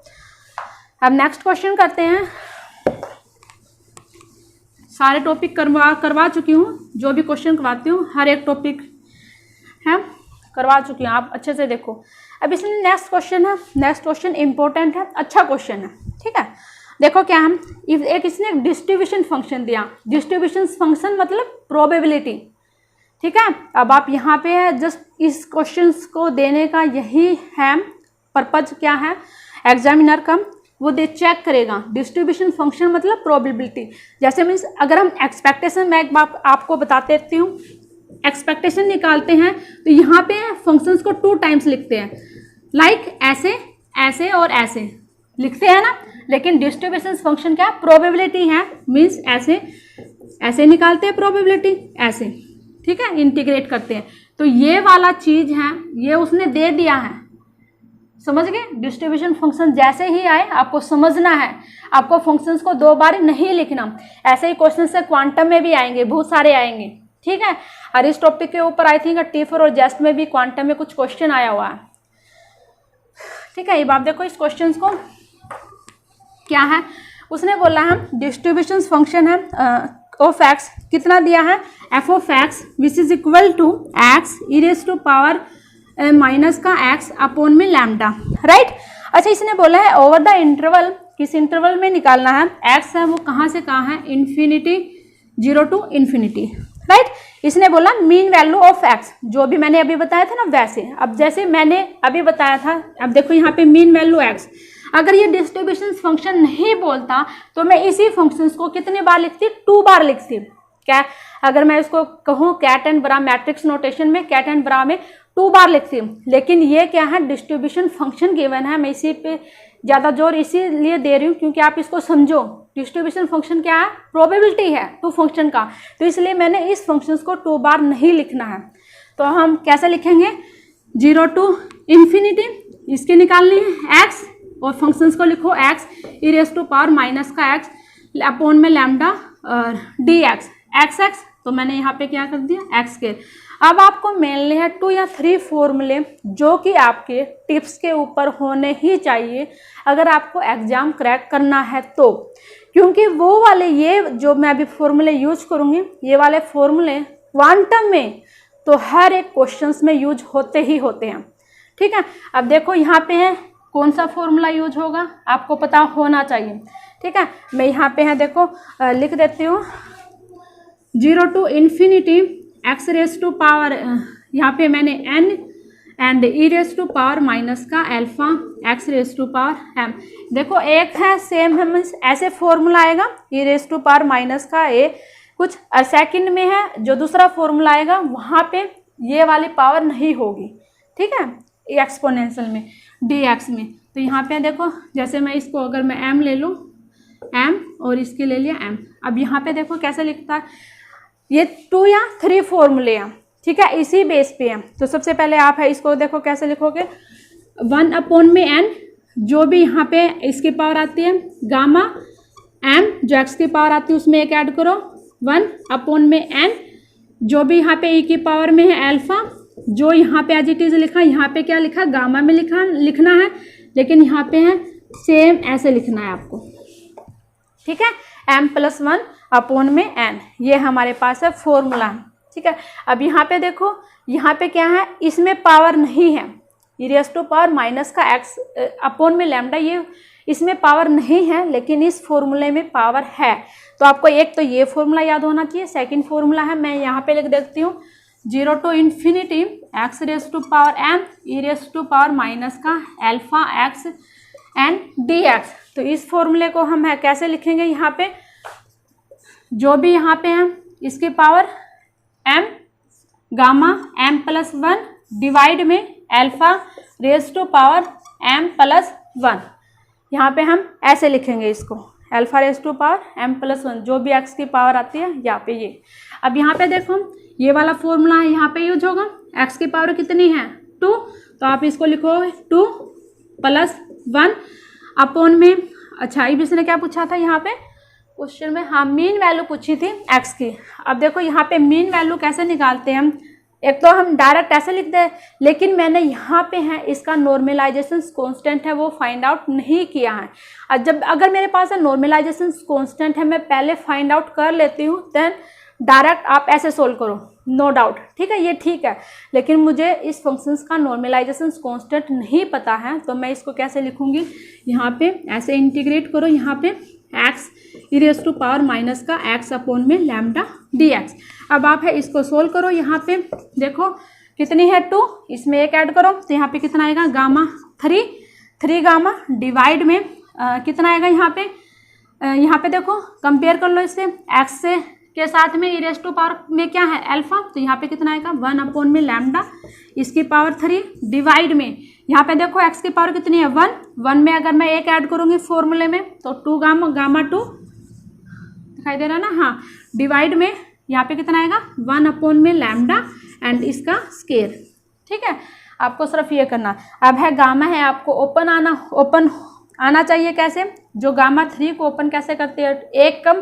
अब नेक्स्ट क्वेश्चन करते हैं। सारे टॉपिक करवा चुकी हूँ, जो भी क्वेश्चन करवाती हूँ हर एक टॉपिक है करवा चुकी हूँ, आप अच्छे से देखो। अब इसमें नेक्स्ट क्वेश्चन है, नेक्स्ट क्वेश्चन इंपॉर्टेंट है, अच्छा क्वेश्चन है। ठीक है, देखो क्या हम, एक इसने डिस्ट्रीब्यूशन फंक्शन दिया, डिस्ट्रीब्यूशन फंक्शन मतलब प्रोबेबिलिटी। ठीक है, अब आप यहाँ पे जस्ट इस क्वेश्चन को देने का यही है पर्पज, क्या है एग्जामिनर का, वो दे चेक करेगा डिस्ट्रीब्यूशन फंक्शन मतलब प्रोबेबिलिटी। जैसे मीन्स अगर हम एक्सपेक्टेशन, मैं एक बात आपको बता देती हूँ, एक्सपेक्टेशन निकालते हैं तो यहाँ पे फंक्शंस को 2 टाइम्स लिखते हैं, लाइक ऐसे ऐसे और ऐसे लिखते हैं ना, लेकिन डिस्ट्रीब्यूशन फंक्शन क्या प्रोबेबिलिटी है, मीन्स ऐसे ऐसे निकालते हैं प्रोबेबिलिटी, ऐसे, ठीक है, इंटीग्रेट करते हैं। तो ये वाला चीज है, ये उसने दे दिया है, समझ गए। डिस्ट्रीब्यूशन फंक्शन जैसे ही आए आपको समझना है, आपको फंक्शंस को 2 बार नहीं लिखना। ऐसे ही क्वेश्चन से क्वांटम में भी आएंगे, बहुत सारे आएंगे, ठीक है। और इस टॉपिक के ऊपर आई थिंक T4 और जेस्ट में भी क्वांटम में कुछ क्वेश्चन आया हुआ है, ठीक है। अब आप देखो इस क्वेश्चन को क्या है, उसने बोला है डिस्ट्रीब्यूशन फंक्शन है ऑफ एक्स, कितना दिया है, F of x which is equal to x e raise to power minus का एक्स अपॉन में लैम्डा, राइट। अच्छा, इसने बोला है ओवर द इंटरवल, किस इंटरवल में निकालना है, एक्स है वो कहाँ से कहाँ है, इन्फिनिटी 0 to इन्फिनिटी, राइट। इसने बोला मीन वैल्यू ऑफ एक्स, जो भी मैंने अभी बताया था ना वैसे, अब जैसे मैंने अभी बताया था, अब देखो यहाँ पे मीन वैल्यू एक्स। अगर ये डिस्ट्रीब्यूशन फंक्शन नहीं बोलता तो मैं इसी फंक्शंस को कितने बार लिखती, 2 बार लिखती। क्या अगर मैं इसको कहूँ ket and bra matrix notation में, कैट एंड ब्रा में 2 बार लिखती हूँ, लेकिन ये क्या है डिस्ट्रीब्यूशन फंक्शन गिवन है, मैं इसी पे ज़्यादा जोर इसीलिए दे रही हूँ क्योंकि आप इसको समझो। डिस्ट्रीब्यूशन फंक्शन क्या है, प्रोबेबिलिटी है टू फंक्शन का, तो इसलिए मैंने इस फंक्शंस को 2 बार नहीं लिखना है। तो हम कैसे लिखेंगे, 0 to इन्फिनिटी, इसके निकालनी है एक्स, और फंक्शंस को लिखो x e raise to power minus का एक्स अपॉन में lambda d x, x x, तो मैंने यहाँ पे क्या कर दिया एक्स के। अब आपको मिलने हैं 2 या 3 फॉर्मूले जो कि आपके टिप्स के ऊपर होने ही चाहिए अगर आपको एग्जाम क्रैक करना है तो, क्योंकि वो वाले ये जो मैं अभी फॉर्मूले यूज करूँगी, ये वाले फॉर्मूले क्वांटम में तो हर एक क्वेश्चंस में यूज होते ही होते हैं। ठीक है, अब देखो यहाँ पे है कौन सा फॉर्मूला यूज होगा, आपको पता होना चाहिए। ठीक है, मैं यहाँ पे है देखो लिख देती हूँ 0 to infinity x raise to power, यहाँ पे मैंने n and e raise to power minus का alpha X raise to power m। देखो एक है सेम है, मीन्स ऐसे फॉर्मूला आएगा ई रेज टू पावर माइनस का a कुछ, और सेकंड में है जो दूसरा फॉर्मूला आएगा वहाँ पे ये वाली पावर नहीं होगी। ठीक है, एक्सपोनेंशियल में dx में। तो यहाँ पे देखो जैसे मैं इसको अगर मैं m ले लूँ m और इसके ले लिया m, अब यहाँ पे देखो कैसे लिखता है, ये 2 या 3 फॉर्मूले हैं। ठीक है, इसी बेस पे है। तो सबसे पहले आप है इसको देखो कैसे लिखोगे, 1 अपॉन में n जो भी यहाँ पे इसकी पावर आती है, गामा m जो x की पावर आती है उसमें एक ऐड करो, 1 अपॉन में n जो भी यहाँ पे e की पावर में है अल्फा, जो यहाँ पे एज इट इज लिखा, यहाँ पे क्या लिखा गामा में लिखना है, लेकिन यहाँ पे है सेम ऐसे लिखना है आपको। ठीक है, m+1 अपॉन में n, ये हमारे पास है फॉर्मूला। ठीक है, अब यहाँ पे देखो यहाँ पे क्या है, इसमें पावर नहीं है, e raise to power minus का x अपॉन में लैम्डा, ये इसमें पावर नहीं है, लेकिन इस फॉर्मूले में पावर है। तो आपको एक तो ये फॉर्मूला याद होना चाहिए। सेकंड फॉर्मूला है, मैं यहाँ पे लिख देती हूँ 0 to infinity x raise to power m e raise to power minus का अल्फा x एंड dx। तो इस फॉर्मूले को हम है कैसे लिखेंगे, यहाँ पे जो भी यहाँ पे है इसकी power m gamma m+1 divide में alpha raise to power m+1, यहाँ पे हम ऐसे लिखेंगे इसको, alpha raise to power m+1 जो भी x की पावर आती है यहाँ पे ये। अब यहाँ पे देखो ये वाला फॉर्मूला है, यहाँ पे यूज होगा, x की पावर कितनी है 2, तो आप इसको लिखोगे 2+1 अपॉन में, अच्छा IBC ने क्या पूछा था यहाँ पे क्वेश्चन में, हाँ मीन वैल्यू पूछी थी x की। अब देखो यहाँ पे मीन वैल्यू कैसे निकालते हैं हम, एक तो हम डायरेक्ट ऐसे लिखते हैं, लेकिन मैंने यहाँ पे है इसका नॉर्मलाइजेशन कांस्टेंट है वो फाइंड आउट नहीं किया है। और अगर मेरे पास है नॉर्मलाइजेशन कांस्टेंट है, मैं पहले फाइंड आउट कर लेती हूँ, देन डायरेक्ट आप ऐसे सोल्व करो, नो डाउट। ठीक है, ये ठीक है, लेकिन मुझे इस फंक्शंस का नॉर्मलाइजेशन कांस्टेंट नहीं पता है, तो मैं इसको कैसे लिखूंगी, यहाँ पे ऐसे इंटीग्रेट करो, यहाँ पे x e raise to power minus का x अपॉन में लैम्डा dx। अब आप है इसको सोल्व करो, यहाँ पे देखो कितनी है 2, इसमें एक ऐड करो, तो यहाँ पे कितना आएगा गामा 3 गामा डिवाइड में कितना आएगा यहाँ पे देखो कंपेयर कर लो इससे, x से के साथ में ई रेज़ टू पावर में क्या है अल्फा, तो यहाँ पे कितना आएगा 1 अपॉन में लैम्डा इसकी पावर 3 डिवाइड में, यहाँ पे देखो x की पावर कितनी है 1 में अगर मैं एक ऐड करूँगी फॉर्मूले में तो 2 गामा 2 दिखाई दे रहा है ना, हाँ डिवाइड में यहाँ पे कितना आएगा 1 अपॉन में लैम्डा एंड इसका स्केयर। ठीक है, आपको सिर्फ ये करना। अब है गामा है, आपको ओपन आना चाहिए, कैसे, जो गामा 3 को ओपन कैसे करते हैं, एक कम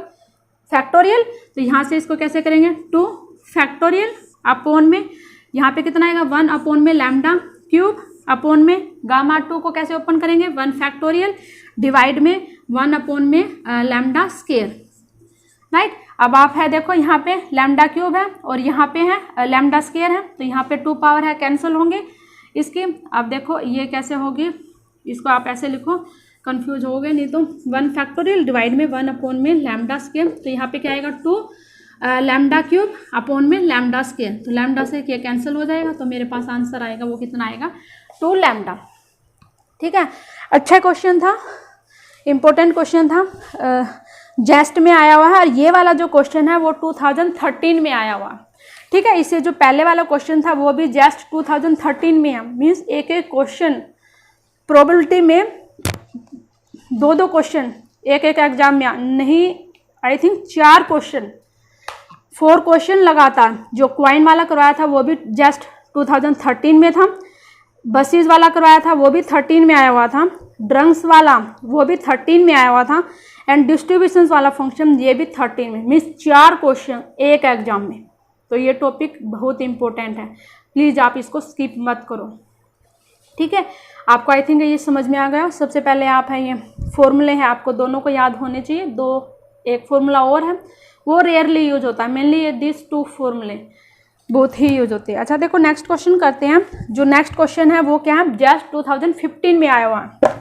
फैक्टोरियल, तो यहाँ से इसको कैसे करेंगे 2 फैक्टोरियल अपॉन में यहाँ पे कितना आएगा 1 अपॉन में लैम्डा क्यूब अपॉन में गामा 2 को कैसे ओपन करेंगे 1 फैक्टोरियल डिवाइड में 1 अपॉन में लैम्डा स्केयर। राइट, अब आप है देखो यहाँ पे लैम्डा क्यूब है और यहाँ पे है लैम्डा स्केयर है, तो यहाँ पे 2 पावर है कैंसिल होंगे इसकी। अब देखो ये कैसे होगी, इसको आप ऐसे लिखो, कंफ्यूज हो गए नहीं तो, 1 फैक्टोरियल डिवाइड में 1 अपॉन में लैम्डा स्केयर, तो यहाँ पे क्या आएगा 2 लैम्डा क्यूब अपॉन में लैम्डा स्केयर, तो लैम्डा से क्या कैंसिल हो जाएगा, तो मेरे पास आंसर आएगा वो कितना आएगा 2 लैम्डा। ठीक है, अच्छा क्वेश्चन था, इम्पोर्टेंट क्वेश्चन था, जेस्ट में आया हुआ है, और ये वाला जो क्वेश्चन है वो 2013 में आया हुआ। ठीक है, इससे जो पहले वाला क्वेश्चन था वो भी जस्ट 2013 में है, मीन्स एक क्वेश्चन प्रोबेबिलिटी में 2 क्वेश्चन एक एग्जाम में नहीं, आई थिंक 4 क्वेश्चन लगातार। जो क्वाइन वाला करवाया था वो भी जस्ट 2013 में था, बसेस वाला करवाया था वो भी 13 में आया हुआ था, ड्रंक्स वाला वो भी 13 में आया हुआ था, एंड डिस्ट्रीब्यूशंस वाला फंक्शन ये भी 13 में, मीन्स 4 क्वेश्चन एक एग्जाम में। तो ये टॉपिक बहुत इंपॉर्टेंट है, प्लीज़ आप इसको स्किप मत करो। ठीक है, आपको आई थिंक ये समझ में आ गया। सबसे पहले आप है ये फॉर्मूले हैं, आपको दोनों को याद होने चाहिए, एक फॉर्मूला और है वो रेयरली यूज होता है, मेनली ये दिस 2 फॉर्मूले, बहुत ही यूज होते हैं। अच्छा देखो नेक्स्ट क्वेश्चन करते हैं। जो नेक्स्ट क्वेश्चन है वो क्या है, जस्ट 2015 में आया हुआ है।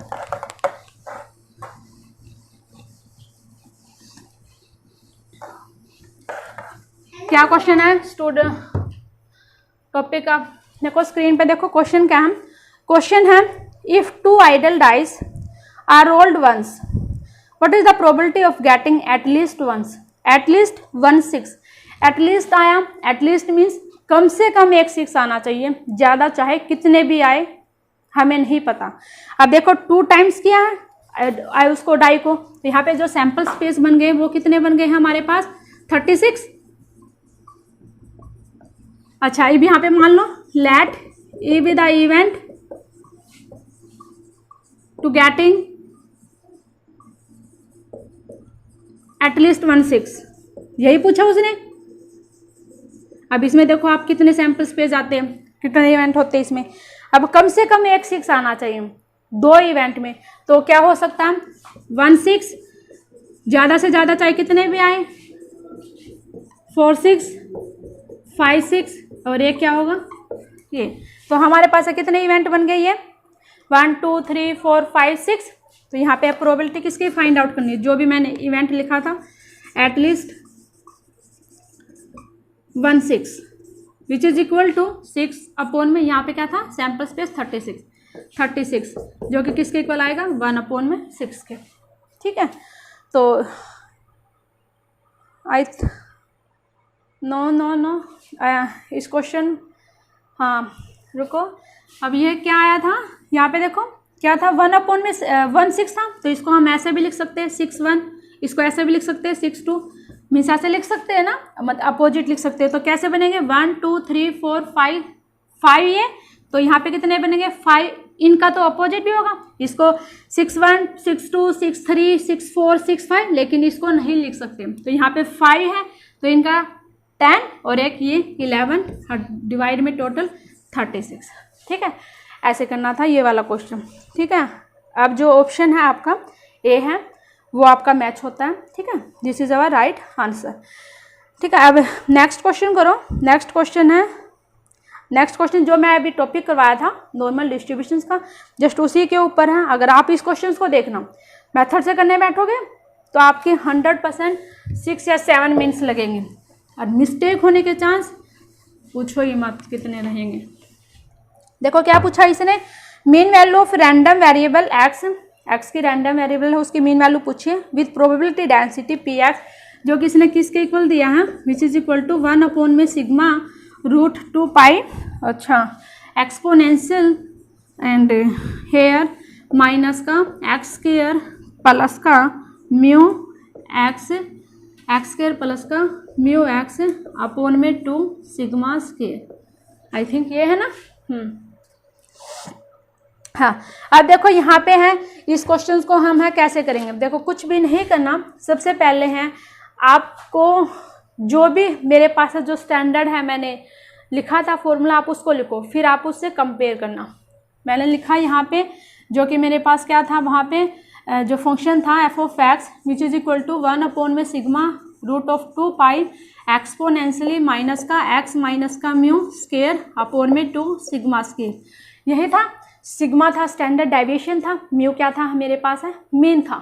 क्या क्वेश्चन है स्टूडेंट, टॉपिक का देखो स्क्रीन पे देखो। क्वेश्चन क्या है, क्वेश्चन है if two ideal dice are rolled once what is the probability of getting at least once, at least 1 6। At least आया, एटलीस्ट मीन्स कम से कम एक 6 आना चाहिए, ज़्यादा चाहे कितने भी आए हमें नहीं पता। अब देखो 2 टाइम्स किया है उसको डाई को, तो यहाँ पे जो सैंपल स्पेस बन गए वो कितने बन गए हैं हमारे पास 36। अच्छा अब यहाँ पे मान लो let A be the event to getting at least 1 6, यही पूछा उसने। अब इसमें देखो आप कितने सैंपल स्पेस आते हैं, कितने इवेंट होते हैं इसमें। अब कम से कम एक 6 आना चाहिए 2 इवेंट में, तो क्या हो सकता है 1 6, ज़्यादा से ज़्यादा चाहे कितने भी आए 4 6 5 6 और एक क्या होगा ये। तो हमारे पास कितने इवेंट बन गए ये 1 2 3 4 5 6। तो यहाँ पे प्रोबेबिलिटी किसकी फाइंड आउट करनी है, जो भी मैंने इवेंट लिखा था at least 1 6 which is equal to 6 upon में यहाँ पे क्या था सैंपल स्पेस 36 जो कि किसके इक्वल आएगा 1 अपॉन में 6 के। ठीक है, तो नो इस क्वेश्चन, हाँ रुको, अब ये क्या आया था यहाँ पे देखो क्या था 1 अपॉन में 1 6 था, तो इसको हम ऐसे भी लिख सकते हैं 6 1, इसको ऐसे भी लिख सकते हैं 6 2, मीन्स ऐसे लिख सकते हैं ना, मतलब अपोजिट लिख सकते हैं। तो कैसे बनेंगे 1 2 3 4 5 ये, तो यहाँ पे कितने बनेंगे 5, इनका तो अपोजिट भी होगा, इसको 6 1 6 2 6 3 6 4 6 5, लेकिन इसको नहीं लिख सकते। तो यहाँ पे 5 है तो इनका 10 और एक ये 11 डिवाइड में टोटल 36। ठीक है, ऐसे करना था ये वाला क्वेश्चन। ठीक है, अब जो ऑप्शन है आपका ए है वो आपका मैच होता है। ठीक है, this is our right answer. ठीक है, अब नेक्स्ट क्वेश्चन करो। नेक्स्ट क्वेश्चन जो मैं अभी टॉपिक करवाया था नॉर्मल डिस्ट्रीब्यूशंस का, जस्ट उसी के ऊपर है। अगर आप इस क्वेश्चन को देखना मेथड से करने बैठोगे तो आपके 100% 6 या 7 मिनट्स लगेंगे, और मिस्टेक होने के चांस पूछो ही मत कितने रहेंगे। देखो क्या पूछा इसने, mean value of random variable x की रैंडम वेरिएबल है उसकी मीन वैल्यू पूछिए with probability density p x, जो कि इसने किसके इक्वल दिया है which is equal to 1 upon में सिग्मा रूट 2 पाई, अच्छा एक्सपोनेंशियल एंड हेयर माइनस का एक्स स्क्वायर प्लस का म्यू एक्स स्क्वायर प्लस का म्यू एक्स अपॉन में 2 सिग्मा स्क्वायर। आई थिंक ये है ना। हाँ, अब देखो यहाँ पे है इस क्वेश्चन को हम है कैसे करेंगे। देखो कुछ भी नहीं करना, सबसे पहले है आपको जो भी मेरे पास जो स्टैंडर्ड है मैंने लिखा था फॉर्मूला आप उसको लिखो, फिर आप उससे कंपेयर करना। मैंने लिखा यहाँ पे जो कि मेरे पास क्या था वहाँ पे जो फंक्शन था F of x which is equal to 1 upon में sigma root of 2 pi exponentially minus का एक्स माइनस का म्यू स्क्वायर अपॉन में 2 सिग्मा स्क्वायर, यही था। सिग्मा था स्टैंडर्ड डेविएशन था, म्यू क्या था मेरे पास है मीन था।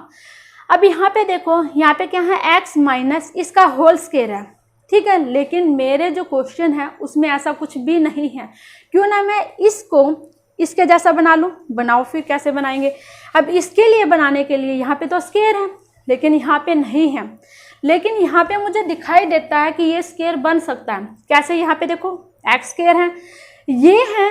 अब यहाँ पे देखो यहाँ पे क्या है एक्स माइनस इसका होल स्क्वायर है। ठीक है, लेकिन मेरे जो क्वेश्चन है उसमें ऐसा कुछ भी नहीं है, क्यों ना मैं इसको इसके जैसा बना लूँ। बनाओ, फिर कैसे बनाएंगे। अब इसके लिए बनाने के लिए यहाँ पे तो स्क्वायर है लेकिन यहाँ पे नहीं है, लेकिन यहाँ पे मुझे दिखाई देता है कि ये स्क्वायर बन सकता है। कैसे, यहाँ पे देखो एक्स स्क्वायर है, ये है,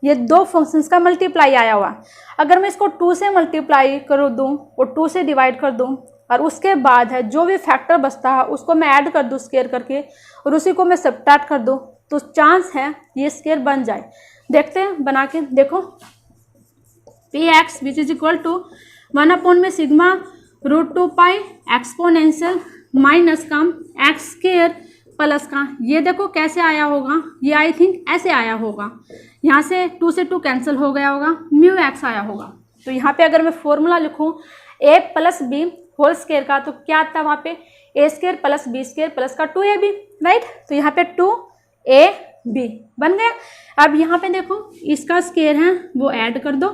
ये 2 फंक्शंस का मल्टीप्लाई आया हुआ। अगर मैं इसको 2 से मल्टीप्लाई कर दूँ और 2 से डिवाइड कर दूँ और उसके बाद है जो भी फैक्टर बचता है उसको मैं ऐड कर दूँ स्क्वायर करके और उसी को मैं सबट्रैक्ट कर दूँ, तो चांस है ये स्क्वायर बन जाए। देखते हैं बना के, देखो p x which is equal to 1 upon में sigma root 2 pi exponential minus का एक्स स्क्वायर प्लस का, ये देखो कैसे आया होगा, ये आई थिंक ऐसे आया होगा, यहाँ से 2 से 2 कैंसिल हो गया होगा, म्यू एक्स आया होगा। तो यहाँ पे अगर मैं फॉर्मूला लिखूँ A plus B whole square का, तो क्या आता है वहाँ पे A square plus B square plus का 2ab, राइट। तो यहाँ पे 2a बी बन गया। अब यहाँ पे देखो इसका स्केयर है वो ऐड कर दो,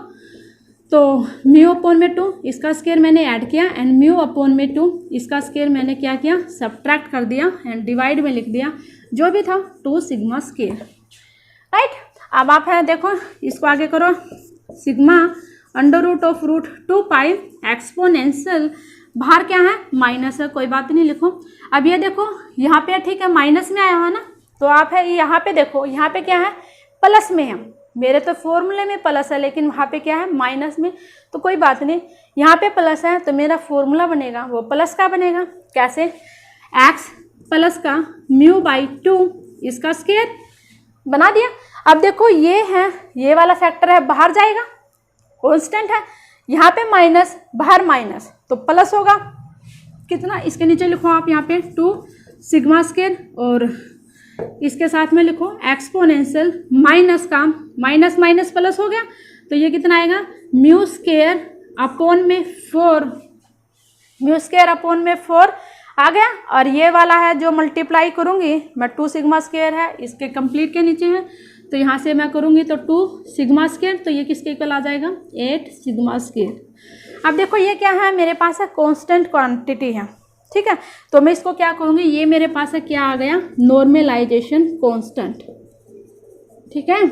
तो म्यू अपॉन में 2 इसका स्केयर मैंने ऐड किया एंड म्यू अपॉन में 2 इसका स्केयर मैंने क्या किया, सब्ट्रैक्ट कर दिया एंड डिवाइड में लिख दिया जो भी था 2 सिग्मा स्केयर, राइट। अब आप है देखो इसको आगे करो, sigma under root of root 2 pi exponential, बाहर क्या है माइनस है, कोई बात नहीं लिखो। अब ये देखो यहाँ पे ठीक है माइनस में आया हुआ ना, तो आप है यहाँ पे देखो यहाँ पे क्या है प्लस में है, मेरे तो फॉर्मूले में प्लस है लेकिन वहाँ पे क्या है माइनस में, तो कोई बात नहीं, यहाँ पे प्लस है तो मेरा फॉर्मूला बनेगा वो प्लस का बनेगा, कैसे, एक्स प्लस का म्यू बाई 2 इसका स्केयर बना दिया। अब देखो ये है, ये वाला फैक्टर है बाहर जाएगा, कांस्टेंट है, यहाँ पे माइनस बाहर माइनस तो प्लस होगा कितना, इसके नीचे लिखो आप यहाँ पे 2 सिग्मा स्केयर और इसके साथ में लिखो एक्सपोनेंशियल माइनस का माइनस माइनस प्लस हो गया, तो ये कितना आएगा म्यू स्केयर अपॉन में 4, म्यू स्केयर अपॉन में 4 आ गया। और ये वाला है जो मल्टीप्लाई करूँगी मैं 2 सिग्मा स्केयर है इसके कंप्लीट के नीचे है, तो यहाँ से मैं करूँगी तो 2 सिग्मा स्केयर, तो ये किसके इक्वल आ जाएगा 8 सिग्मा स्केयर। अब देखो ये क्या है मेरे पास है कांस्टेंट क्वांटिटी है, ठीक है, तो मैं इसको क्या करूँगी, ये मेरे पास है क्या आ गया नॉर्मलाइजेशन कांस्टेंट, ठीक है।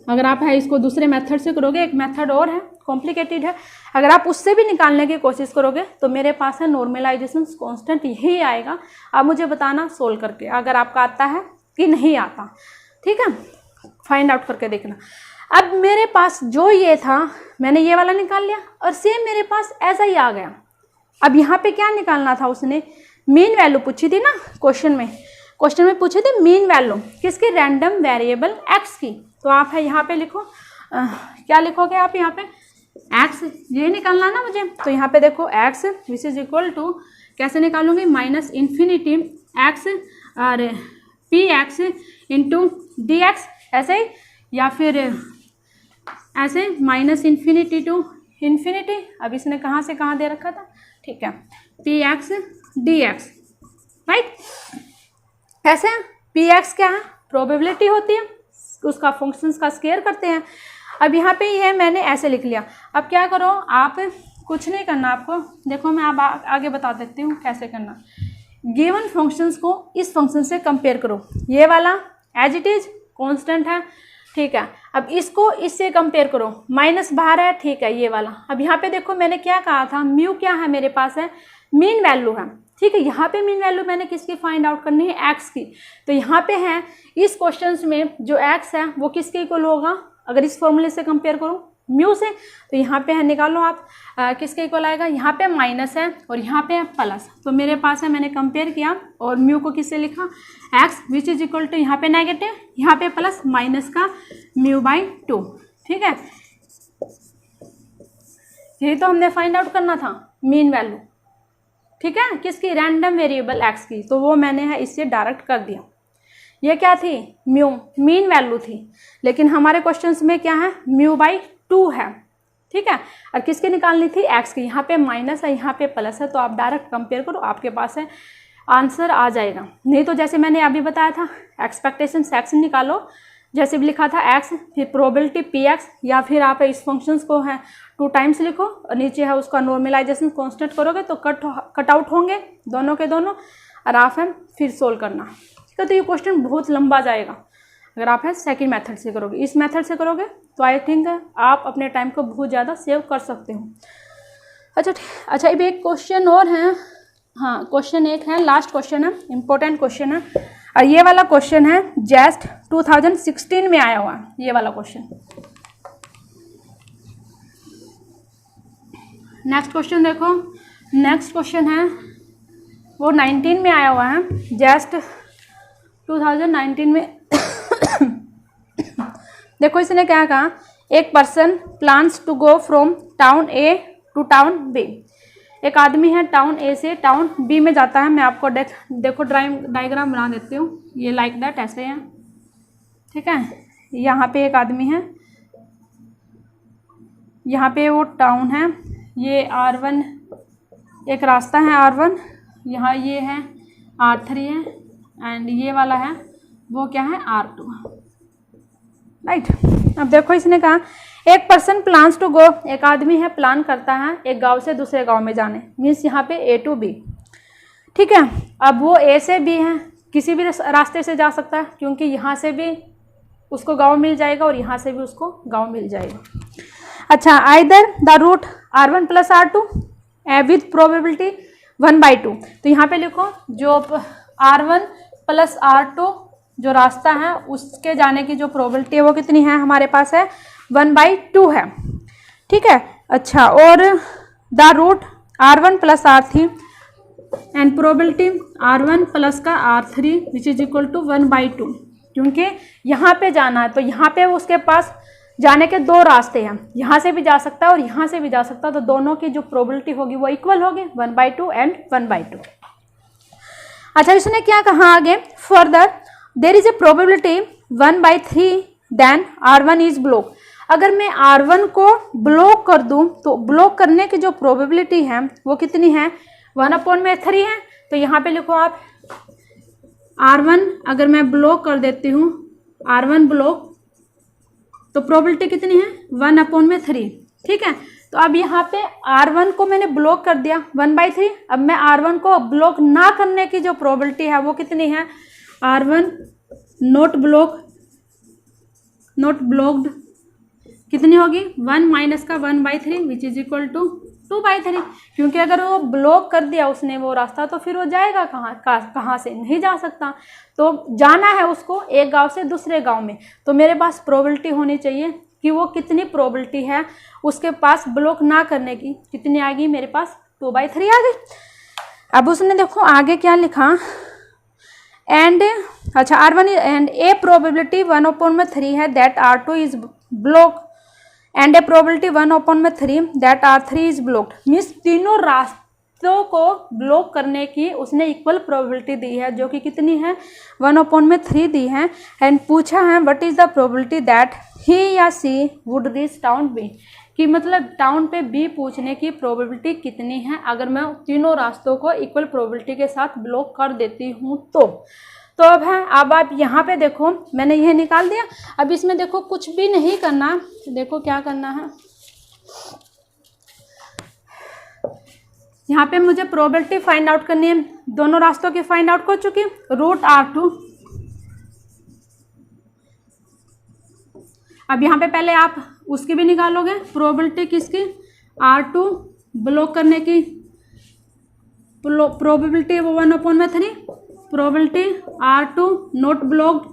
अगर आप है इसको दूसरे मेथड से करोगे, एक मेथड और है कॉम्प्लिकेटेड है, अगर आप उससे भी निकालने की कोशिश करोगे तो मेरे पास है नॉर्मलाइजेशन कांस्टेंट यही आएगा। आप मुझे बताना सोल्व करके अगर आपका आता है कि नहीं आता, ठीक है, फाइंड आउट करके देखना। अब मेरे पास जो ये था मैंने ये वाला निकाल लिया और सेम मेरे पास ऐसा ही आ गया। अब यहाँ पे क्या निकालना था, उसने मीन वैल्यू पूछी थी ना क्वेश्चन में पूछे थे मीन वैल्यू किसकी, रैंडम वेरिएबल एक्स की, तो आप है यहाँ पे लिखो क्या लिखोगे आप यहाँ पे एक्स, ये निकालना ना मुझे, तो यहाँ पे देखो x which is equal to कैसे निकालूंगी माइनस इन्फिनिटी एक्स और p x into d x ऐसे ही, या फिर ऐसे माइनस इन्फिनिटी टू इन्फिनिटी, अब इसने कहाँ से कहाँ दे रखा था, ठीक है, P x D x, right. ऐसे पी एक्स क्या है प्रोबेबिलिटी होती है, उसका फंक्शंस का स्केयर करते हैं। अब यहाँ पे ये मैंने ऐसे लिख लिया, अब क्या करो आप कुछ नहीं करना आपको, देखो मैं अब आगे बता देती हूँ कैसे करना। गिवन फंक्शंस को इस फंक्शन से कंपेयर करो, ये वाला एज इट इज कांस्टेंट है, ठीक है, अब इसको इससे कंपेयर करो, माइनस बाहर है, ठीक है, ये वाला। अब यहाँ पे देखो मैंने क्या कहा था, म्यू क्या है मेरे पास है मीन वैल्यू है, ठीक है, यहाँ पे मीन वैल्यू मैंने किसकी फाइंड आउट करनी है एक्स की, तो यहाँ पे है इस क्वेश्चंस में जो एक्स है वो किसके इक्वल होगा, अगर इस फॉर्मूले से कंपेयर करो म्यू से, तो यहाँ पे है निकालो आप किसके इक्वल आएगा, यहाँ पे माइनस है और यहाँ पे है प्लस, तो मेरे पास है मैंने कंपेयर किया और म्यू को किससे लिखा x which is equal to यहाँ पे नेगेटिव यहाँ पे प्लस माइनस का म्यू बाई 2, ठीक है, यही तो हमने फाइंड आउट करना था मीन वैल्यू, ठीक है, किसकी रैंडम वेरिएबल एक्स की, तो वो मैंने है इससे डायरेक्ट कर दिया। ये क्या थी म्यू मीन वैल्यू थी, लेकिन हमारे क्वेश्चंस में क्या है म्यू बाई 2 है, ठीक है, और किसकी निकालनी थी एक्स की, यहाँ पे माइनस है यहाँ पे प्लस है, तो आप डायरेक्ट कंपेयर करो आपके पास है आंसर आ जाएगा। नहीं तो जैसे मैंने अभी बताया था एक्सपेक्टेशन सेक्शन निकालो, जैसे भी लिखा था एक्स फिर प्रोबेबिलिटी पी एक्स, या फिर आप इस फंक्शंस को है 2 टाइम्स लिखो और नीचे है उसका नॉर्मलाइजेशन कांस्टेंट करोगे तो कट आउट होंगे दोनों के दोनों, और आप है फिर सोल्व करना, ठीक है। तो ये क्वेश्चन बहुत लंबा जाएगा अगर आप है सेकंड मेथड से करोगे, इस मेथड से करोगे तो आई थिंक आप अपने टाइम को बहुत ज़्यादा सेव कर सकते हो। अच्छा अब एक क्वेश्चन और है, हाँ क्वेश्चन एक है, लास्ट क्वेश्चन है, इंपॉर्टेंट क्वेश्चन है, और ये वाला क्वेश्चन है जस्ट 2016 में आया हुआ है ये वाला क्वेश्चन। नेक्स्ट क्वेश्चन देखो, नेक्स्ट क्वेश्चन है वो 19 में आया हुआ है, जस्ट 2019 में देखो इसने क्या कहा, एक person plans to go from town A to town B, एक आदमी है टाउन ए से टाउन बी में जाता है, मैं आपको देखो डायग्राम बना देती हूँ, ये लाइक दैट ऐसे है, ठीक है, यहाँ पे एक आदमी है, यहाँ पे वो टाउन है, ये R1 एक रास्ता है R1, यहाँ ये है R3 है एंड ये वाला है वो क्या है R2, राइट। अब देखो इसने कहा एक पर्सन प्लान्स टू गो, एक आदमी है प्लान करता है एक गांव से दूसरे गांव में जाने, मीन्स यहाँ पे A to B, ठीक है। अब वो A से B है, किसी भी रास्ते से जा सकता है क्योंकि यहाँ से भी उसको गांव मिल जाएगा और यहाँ से भी उसको गांव मिल जाएगा। अच्छा, either the route R1 + R2 with probability 1/2, तो यहाँ पे लिखो जो R1 + R2 जो रास्ता है उसके जाने की जो प्रोबेबिलिटी है वो कितनी है, हमारे पास है 1/2 है, ठीक है। अच्छा, और the route R1 + R3 and probability R1 + का R3 which is equal to 1/2, क्योंकि यहाँ पे जाना है तो यहाँ पे उसके पास जाने के दो रास्ते हैं, यहाँ से भी जा सकता है और यहाँ से भी जा सकता है, तो दोनों की जो प्रोबेबिलिटी होगी वो इक्वल होगी 1/2 एंड 1/2। अच्छा, इसने क्या कहा आगे, further there is a probability 1/3 then R1 is block. अगर मैं R1 को ब्लॉक कर दूं तो ब्लॉक करने की जो प्रोबेबिलिटी है वो कितनी है, 1/3 है। तो यहाँ पे लिखो आप R1 अगर मैं ब्लॉक कर देती हूँ, R1 ब्लॉक, तो प्रोबेबिलिटी कितनी है 1/3, ठीक है। तो अब यहाँ पे R1 को मैंने ब्लॉक कर दिया 1/3, अब मैं R1 को ब्लॉक ना करने की जो प्रोबेबिलिटी है वो कितनी है, R1 नॉट ब्लॉक्ड कितनी होगी, 1 - का 1/3 विच इज इक्वल टू 2/3, क्योंकि अगर वो ब्लॉक कर दिया उसने वो रास्ता तो फिर वो जाएगा कहाँ से, नहीं जा सकता। तो जाना है उसको एक गांव से दूसरे गांव में, तो मेरे पास प्रोबेबिलिटी होनी चाहिए कि वो कितनी प्रोबेबिलिटी है उसके पास ब्लॉक ना करने की, कितनी आ गई मेरे पास 2/3 आ गई। अब उसने देखो आगे क्या लिखा, एंड अच्छा R1 एंड ए प्रोबेबिलिटी 1/3 है that R2 is block and A probability 1/3 that R3 is blocked, means तीनों रास्तों को ब्लॉक करने की उसने इक्वल प्रोबेबिलिटी दी है, जो कि कितनी है 1/3 दी है। एंड पूछा है what is the probability that he या सी वुड रीच टाउन B, कि मतलब टाउन पे B पूछने की प्रोबेबिलिटी कितनी है अगर मैं तीनों रास्तों को इक्वल प्रोबेबिलिटी के साथ ब्लॉक कर देती हूँ तो अब है, अब आप यहाँ पे देखो मैंने यह निकाल दिया। अब इसमें देखो कुछ भी नहीं करना, देखो क्या करना है, यहाँ पे मुझे प्रोबेबिलिटी फाइंड आउट करनी है, दोनों रास्तों की फाइंड आउट कर चुकी, रूट R2। अब यहाँ पे पहले आप उसकी भी निकालोगे प्रोबेबिलिटी किसकी, R2 ब्लॉक करने की प्रोबेबिलिटी वो 1/3, प्रोबेबिलिटी R2 नॉट ब्लॉक्ड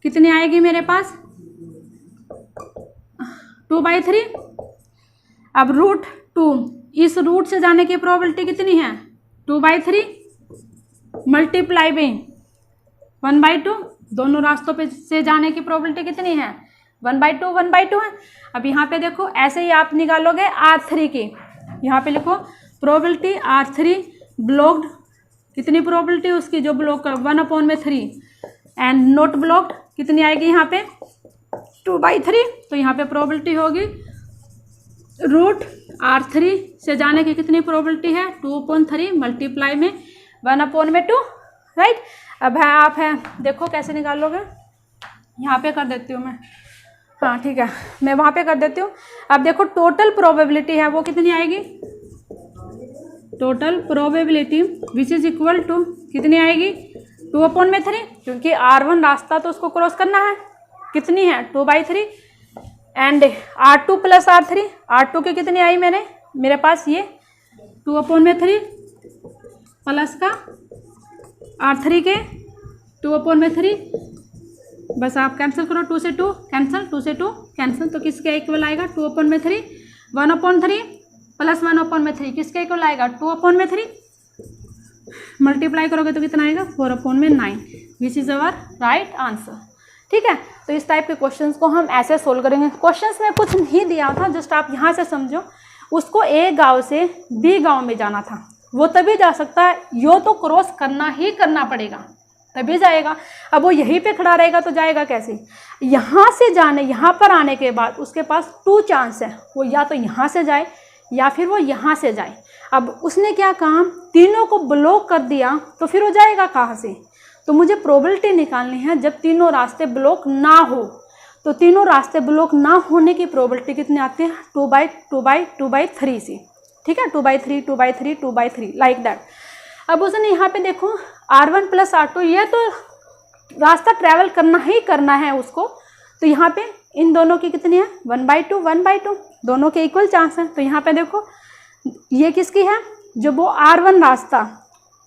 कितनी आएगी मेरे पास 2/3। अब रूट 2, इस रूट से जाने की प्रोबेबिलिटी कितनी है 2/3 मल्टीप्लाई बाई 1/2, दोनों रास्तों पे से जाने की प्रोबेबिलिटी कितनी है 1/2 है। अब यहाँ पे देखो ऐसे ही आप निकालोगे R3 की, यहाँ पे लिखो प्रोबेबिलिटी R3 ब्लॉक्ड, कितनी प्रोबेबिलिटी उसकी जो ब्लॉक कर 1/3 एंड नॉट ब्लॉक्ड कितनी आएगी यहाँ पे 2/3। तो यहाँ पे प्रोबेबिलिटी होगी रूट R3 से जाने की कितनी प्रोबेबिलिटी है 2/3 मल्टीप्लाई में 1/2, राइट। अब है आप है देखो कैसे निकालोगे, यहाँ पे कर देती हूँ मैं, हाँ ठीक है मैं वहाँ पे कर देती हूँ। अब देखो टोटल प्रोबेबिलिटी है वो कितनी आएगी, total probability which is equal to कितनी आएगी 2/3, क्योंकि R1 रास्ता तो उसको क्रॉस करना है, कितनी है 2/3 एंड R2 + R3, R2 की कितनी आई मेरे पास ये 2/3 प्लस का R3 के 2/3, बस आप कैंसिल करो, 2 से 2 कैंसिल, 2 से 2 कैंसिल, तो किसके इक्वल आएगा 2/3, 1/3 प्लस 1/3 किसके इक्वल आएगा 2/3, मल्टीप्लाई करोगे तो कितना आएगा 4/9 which is our right answer, ठीक है। तो इस टाइप के क्वेश्चंस को हम ऐसे सोल्व करेंगे। क्वेश्चंस में कुछ नहीं दिया था, जस्ट आप यहाँ से समझो, उसको ए गांव से बी गांव में जाना था, वो तभी जा सकता है, यो तो क्रॉस करना ही करना पड़ेगा तभी जाएगा। अब वो यहीं पे खड़ा रहेगा तो जाएगा कैसे, यहाँ से जाने यहाँ पर आने के बाद उसके पास 2 चांस है, वो या तो यहाँ से जाए या फिर वो यहाँ से जाए। अब उसने क्या कहा, तीनों को ब्लॉक कर दिया तो फिर वो जाएगा कहाँ से, तो मुझे प्रोबेबिलिटी निकालनी है जब तीनों रास्ते ब्लॉक ना हो, तो तीनों रास्ते ब्लॉक ना होने की प्रोबेबिलिटी कितनी आती है, 2/3 से, ठीक है, 2/3 2/3 2/3 लाइक दैट। अब उसने यहाँ पे देखो R1 + R2, ये तो रास्ता ट्रैवल करना ही करना है उसको, तो यहाँ पे इन दोनों की कितनी है, 1/2 1/2, दोनों के इक्वल चांस है। तो यहाँ पे देखो ये किसकी है, जो वो R1 रास्ता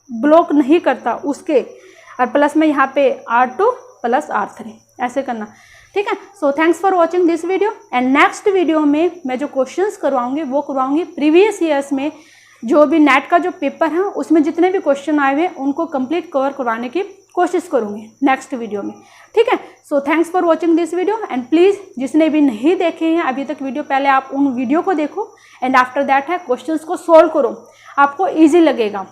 ब्लॉक नहीं करता उसके, और प्लस में यहाँ पे R2 + R3 ऐसे करना, ठीक है। So thanks for watching this video, and next video में मैं जो क्वेश्चंस करवाऊंगी वो करवाऊंगी प्रीवियस ईयर्स में जो भी नेट का जो पेपर है उसमें जितने भी क्वेश्चन आए हुए उनको कंप्लीट कवर करवाने की कोशिश करूंगी नेक्स्ट वीडियो में, ठीक है। So thanks for watching this video, and please जिसने भी नहीं देखे हैं अभी तक वीडियो, पहले आप उन वीडियो को देखो एंड आफ्टर दैट है क्वेश्चंस को सोल्व करो, आपको ईजी लगेगा,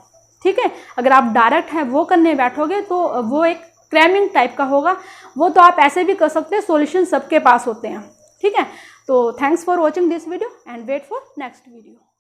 ठीक है। अगर आप डायरेक्ट है वो करने बैठोगे तो वो एक क्रैमिंग टाइप का होगा, वो तो आप ऐसे भी कर सकते हैं, सॉल्यूशन सबके पास होते हैं, ठीक है। तो thanks for watching this video and wait for next video.